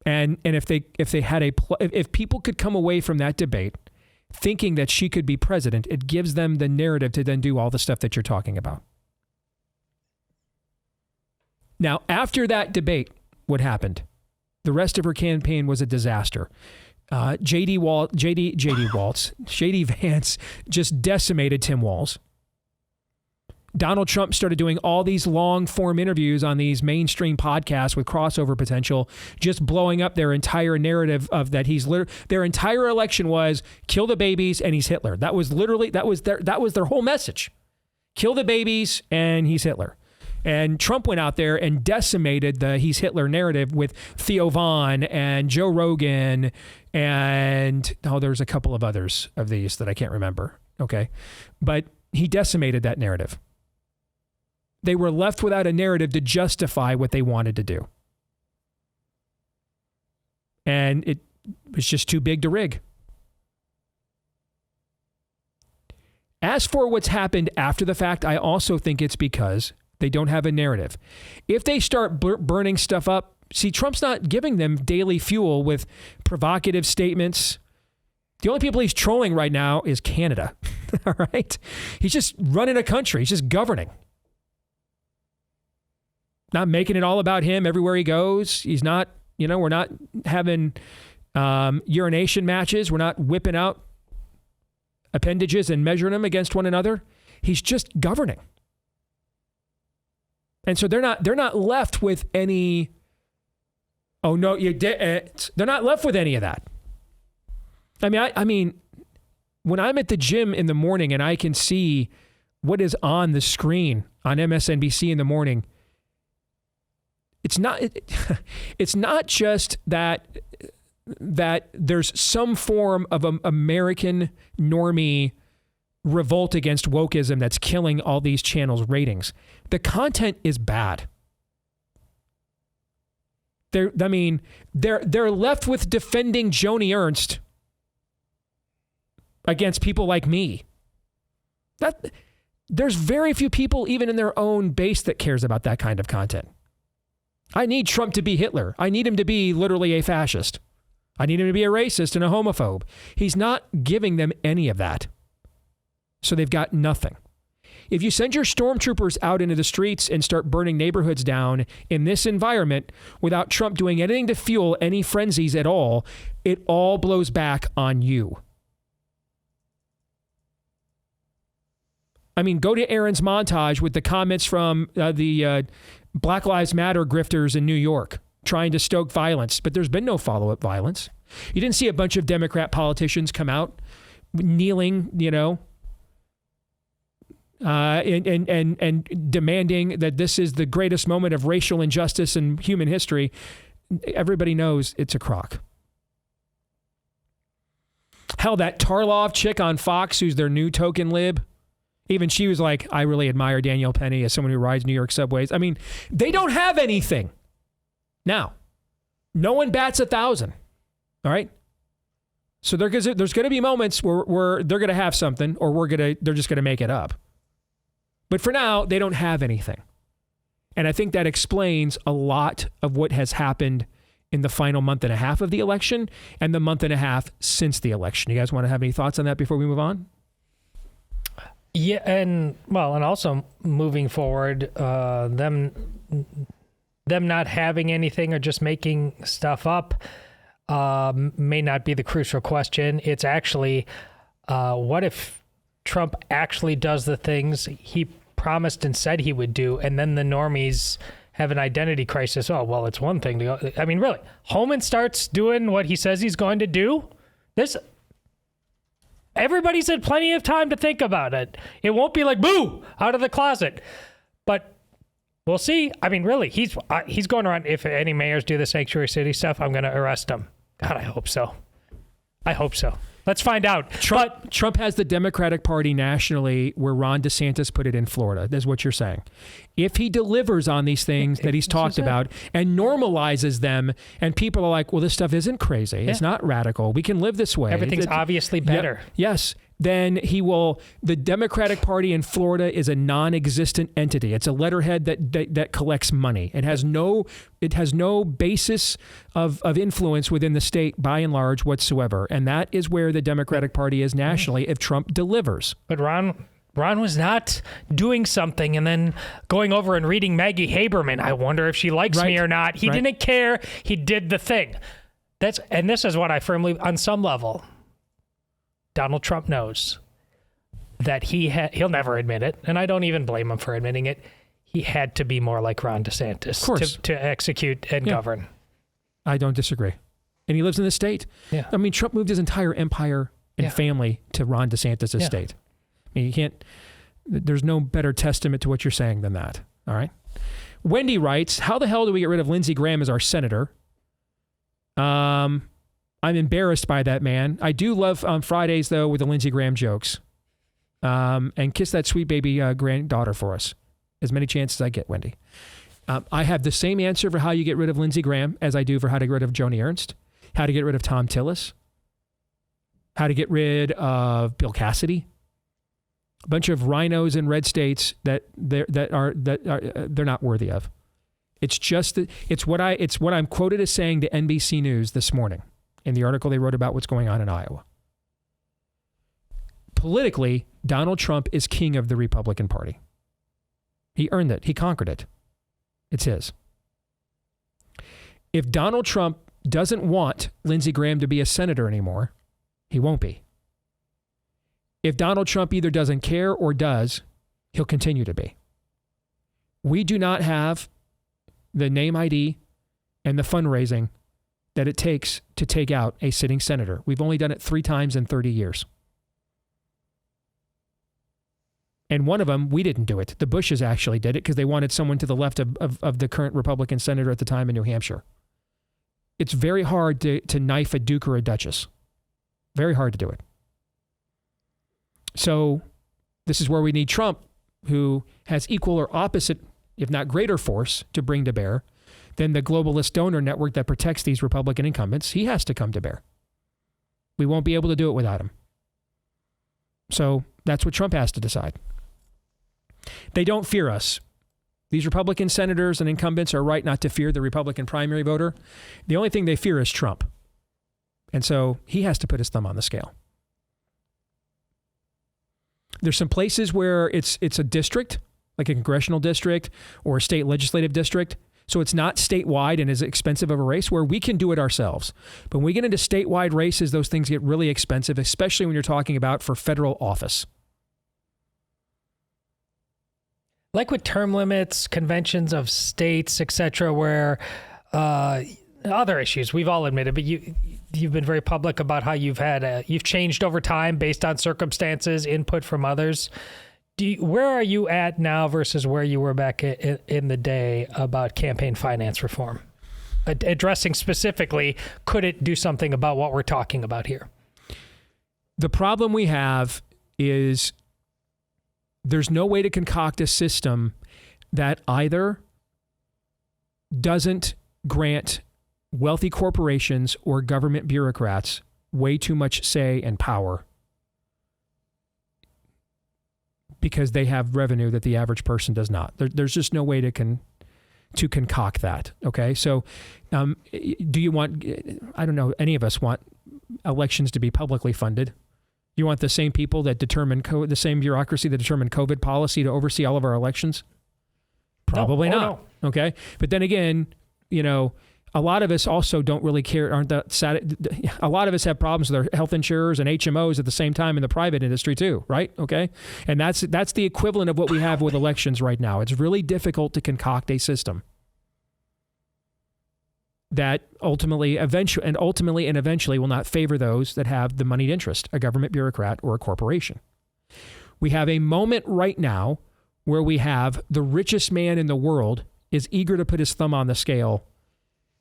And if people could come away from that debate thinking that she could be president, it gives them the narrative to then do all the stuff that you're talking about. Now, after that debate, what happened? The rest of her campaign was a disaster. J.D. Vance just decimated Tim Walz. Donald Trump started doing all these long-form interviews on these mainstream podcasts with crossover potential, just blowing up their entire narrative of that their entire election was kill the babies and he's Hitler. That was their whole message. Kill the babies and he's Hitler. And Trump went out there and decimated the he's Hitler narrative with Theo Vaughn and Joe Rogan and there's a couple of others of these that I can't remember. Okay. But he decimated that narrative. They were left without a narrative to justify what they wanted to do. And it was just too big to rig. As for what's happened after the fact, I also think it's because they don't have a narrative. If they start burning stuff up, see, Trump's not giving them daily fuel with provocative statements. The only people he's trolling right now is Canada. All right? He's just running a country. He's just governing. Not making it all about him everywhere he goes. He's not, we're not having urination matches. We're not whipping out appendages and measuring them against one another. He's just governing. And so they're not left with any, oh no, you did. They're not left with any of that. I mean, when I'm at the gym in the morning and I can see what is on the screen on MSNBC in the morning, it's not just that there's some form of American normie revolt against wokeism that's killing all these channels' ratings. The content is bad. They're left with defending Joni Ernst against people like me. There's very few people, even in their own base, that cares about that kind of content. I need Trump to be Hitler. I need him to be literally a fascist. I need him to be a racist and a homophobe. He's not giving them any of that. So they've got nothing. If you send your stormtroopers out into the streets and start burning neighborhoods down in this environment without Trump doing anything to fuel any frenzies at all, it all blows back on you. I mean, go to Aaron's montage with the comments from the Black Lives Matter grifters in New York trying to stoke violence, but there's been no follow-up violence. You didn't see a bunch of Democrat politicians come out kneeling, and demanding that this is the greatest moment of racial injustice in human history. Everybody knows it's a crock. Hell, that Tarlov chick on Fox, who's their new token lib, even she was like, I really admire Danielle Penny as someone who rides New York subways. I mean, they don't have anything. Now, no one bats 1,000. All right? So there's going to be moments where they're going to have something, or they're just going to make it up. But for now, they don't have anything. And I think that explains a lot of what has happened in the final month and a half of the election and the month and a half since the election. You guys want to have any thoughts on that before we move on? Yeah, and also moving forward, them not having anything or just making stuff up may not be the crucial question. It's actually, what if Trump actually does the things he promised and said he would do, and then the normies have an identity crisis? Oh, well, it's one thing to go. I mean, really, Homan starts doing what he says he's going to do. Everybody's had plenty of time to think about it. It won't be like, boo, out of the closet. But we'll see. I mean, really, he's going around. If any mayors do the sanctuary city stuff, I'm going to arrest them. God, I hope so. I hope so. Let's find out. Trump has the Democratic Party nationally where Ron DeSantis put it in Florida. That's what you're saying. If he delivers on these things that he's talked about and normalizes them, and people are like, well, this stuff isn't crazy. Yeah. It's not radical. We can live this way. Everything's obviously better. Yes. Then he will. The Democratic Party in Florida is a non-existent entity. It's a letterhead that collects money. It has no basis of influence within the state by and large whatsoever. And that is where the Democratic Party is nationally if Trump delivers. But Ron was not doing something and then going over and reading Maggie Haberman. I wonder if she likes me or not. He didn't care. He did the thing. And this is what I firmly, on some level, Donald Trump knows that he'll never admit it, and I don't even blame him for admitting it. He had to be more like Ron DeSantis to execute and govern. I don't disagree. And he lives in the state. Yeah. I mean, Trump moved his entire empire and family to Ron DeSantis' state. I mean, you can't, there's no better testament to what you're saying than that. All right. Wendy writes, how the hell do we get rid of Lindsey Graham as our senator? I'm embarrassed by that man. I do love Fridays, though, with the Lindsey Graham jokes. And kiss that sweet baby granddaughter for us. As many chances as I get, Wendy. I have the same answer for how you get rid of Lindsey Graham as I do for how to get rid of Joni Ernst, how to get rid of Tom Tillis, how to get rid of Bill Cassidy. A bunch of rhinos in red states that they're not worthy of. It's just it's what I'm quoted as saying to NBC News this morning in the article they wrote about what's going on in Iowa. Politically, Donald Trump is king of the Republican Party. He earned it. He conquered it. It's his. If Donald Trump doesn't want Lindsey Graham to be a senator anymore, he won't be. If Donald Trump either doesn't care or does, he'll continue to be. We do not have the name ID and the fundraising that it takes to take out a sitting senator. We've only done it 3 times in 30 years. And one of them, we didn't do it. The Bushes actually did it because they wanted someone to the left of the current Republican senator at the time in New Hampshire. It's very hard to knife a duke or a duchess. Very hard to do it. So this is where we need Trump, who has equal or opposite, if not greater force to bring to bear than the globalist donor network that protects these Republican incumbents. He has to come to bear. We won't be able to do it without him. So that's what Trump has to decide. They don't fear us. These Republican senators and incumbents are right not to fear the Republican primary voter. The only thing they fear is Trump. And so he has to put his thumb on the scale. There's some places where it's a district, like a congressional district or a state legislative district. So it's not statewide and as expensive of a race where we can do it ourselves. But when we get into statewide races, those things get really expensive, especially when you're talking about for federal office. Like with term limits, conventions of states, etc., where other issues we've all admitted, but you've been very public about how you've changed over time based on circumstances, input from others. Where are you at now versus where you were back in the day about campaign finance reform? Addressing specifically, could it do something about what we're talking about here? The problem we have is there's no way to concoct a system that either doesn't grant wealthy corporations or government bureaucrats way too much say and power because they have revenue that the average person does not. There's just no way to to concoct that. Okay, so do you want? I don't know. Any of us want elections to be publicly funded? You want the same people that determine the same bureaucracy that determine COVID policy to oversee all of our elections? Probably not. No. Okay. But then again, a lot of us also don't really care, aren't that sad? A lot of us have problems with our health insurers and HMOs at the same time in the private industry too, right? Okay. And that's the equivalent of what we have with elections right now. It's really difficult to concoct a system that ultimately and eventually will not favor those that have the moneyed interest, a government bureaucrat or a corporation. We have a moment right now where we have the richest man in the world is eager to put his thumb on the scale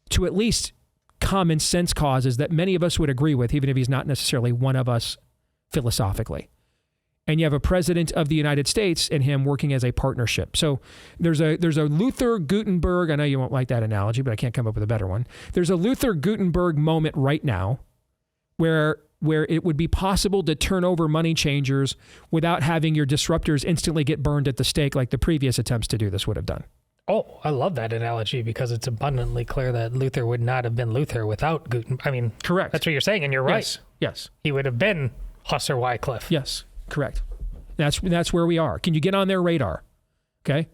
to at least common sense causes that many of us would agree with, even if he's not necessarily one of us philosophically. And you have a president of the United States and him working as a partnership. So there's a Luther Gutenberg, I know you won't like that analogy, but I can't come up with a better one. There's a Luther Gutenberg moment right now where it would be possible to turn over money changers without having your disruptors instantly get burned at the stake like the previous attempts to do this would have done. Oh, I love that analogy because it's abundantly clear that Luther would not have been Luther without Gutenberg. I mean, correct. That's what you're saying, and you're right. Yes. He would have been Huss or Wycliffe. Yes, correct. That's where we are. Can you get on their radar? Okay.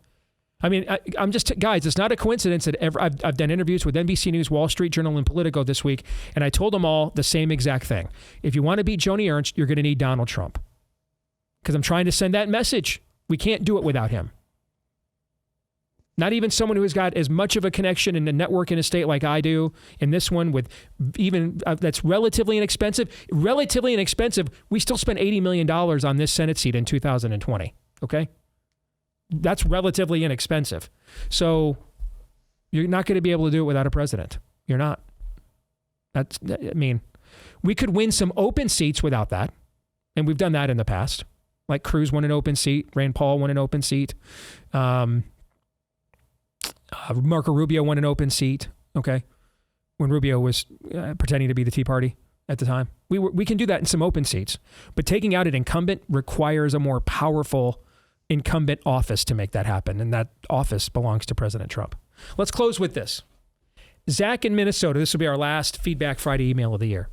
I mean, I'm just guys. It's not a coincidence that I've done interviews with NBC News, Wall Street Journal, and Politico this week, and I told them all the same exact thing. If you want to beat Joni Ernst, you're going to need Donald Trump, because I'm trying to send that message. We can't do it without him. Not even someone who has got as much of a connection in the network in a state like I do, in this one with even that's relatively inexpensive. Relatively inexpensive. We still spent $80 million on this Senate seat in 2020. Okay? That's relatively inexpensive. So you're not going to be able to do it without a president. You're not. We could win some open seats without that. And we've done that in the past. Like Cruz won an open seat. Rand Paul won an open seat. Marco Rubio won an open seat, okay, when Rubio was pretending to be the Tea Party at the time. We can do that in some open seats, but taking out an incumbent requires a more powerful incumbent office to make that happen, and that office belongs to President Trump. Let's close with this. Zach in Minnesota, this will be our last Feedback Friday email of the year.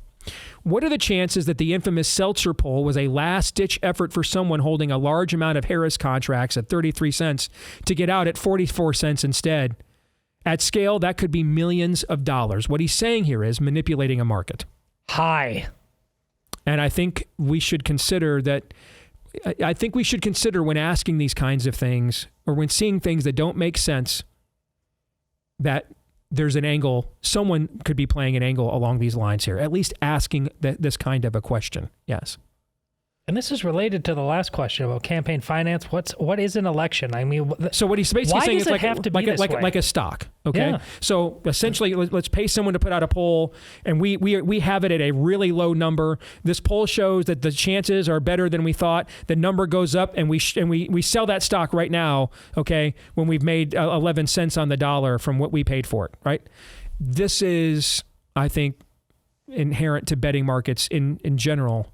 What are the chances that the infamous Seltzer poll was a last-ditch effort for someone holding a large amount of Harris contracts at 33 cents to get out at 44 cents instead? At scale, that could be millions of dollars. What he's saying here is manipulating a market. High. And I think we should consider that. I think we should consider when asking these kinds of things or when seeing things that don't make sense that there's an angle, someone could be playing an angle along these lines here, at least asking this kind of a question. Yes. And this is related to the last question about campaign finance. What is an election? I mean, so what he's basically saying is like a stock. Okay. Yeah. So essentially, let's pay someone to put out a poll, and we have it at a really low number. This poll shows that the chances are better than we thought. The number goes up, and we sell that stock right now. Okay, when we've made 11 cents on the dollar from what we paid for it. Right. This is, I think, inherent to betting markets in general.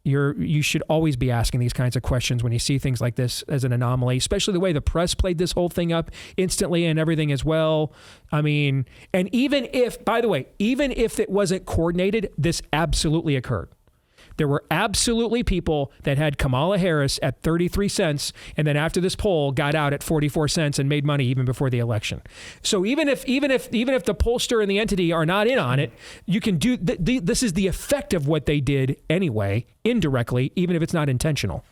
You should always be asking these kinds of questions when you see things like this as an anomaly, especially the way the press played this whole thing up instantly and everything as well. I mean, and even if, by the way, even if it wasn't coordinated, this absolutely occurred. There were absolutely people that had Kamala Harris at 33 cents and then after this poll got out at 44 cents and made money even before the election. So even if the pollster and the entity are not in on it, you can do this is the effect of what they did anyway, indirectly, even if it's not intentional.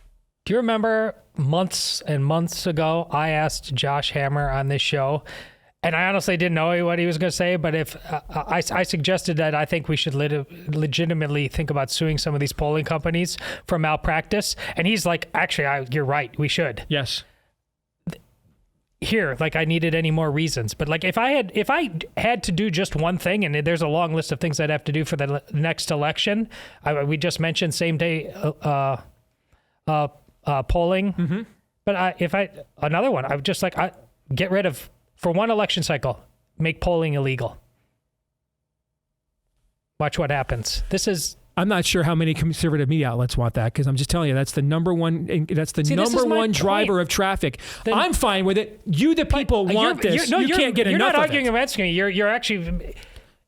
Do you remember months and months ago, I asked Josh Hammer on this show, and I honestly didn't know what he was going to say, but if I suggested that I think we should legitimately think about suing some of these polling companies for malpractice, and he's like, actually, you're right, we should. Yes. Here, like I needed any more reasons, but like if I had to do just one thing, and there's a long list of things I'd have to do for the next election. We just mentioned same day polling, mm-hmm. but another one, I would just like get rid of. For one election cycle, make polling illegal. Watch what happens. This is I'm not sure how many conservative media outlets want that, because I'm just telling you that's the number one. That's the number one driver of traffic. I'm fine with it. You, the people, want this. You can't get enough of it. You're not arguing against me. You're actually.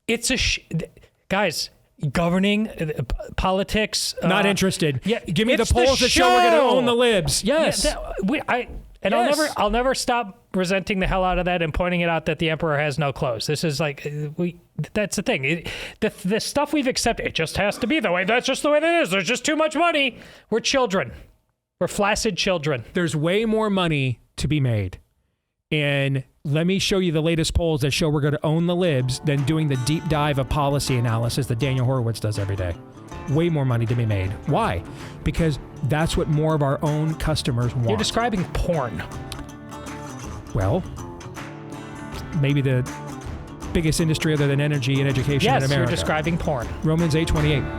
It's guys. Governing politics. Not interested. Yeah, give me the polls that show we're going to own the libs. Yes. Yeah, I'll never stop resenting the hell out of that and pointing it out that the emperor has no clothes. This is like that's the thing. The stuff we've accepted, it just has to be the way. That's just the way it is. There's just too much money. We're children. We're flaccid children. There's way more money to be made. And let me show you the latest polls that show we're going to own the libs than doing the deep dive of policy analysis that Daniel Horowitz does every day. Way more money to be made. Why? Because that's what more of our own customers want. You're describing porn. Well, maybe the biggest industry other than energy and education in America. Yes, you're describing porn. Romans 8:28.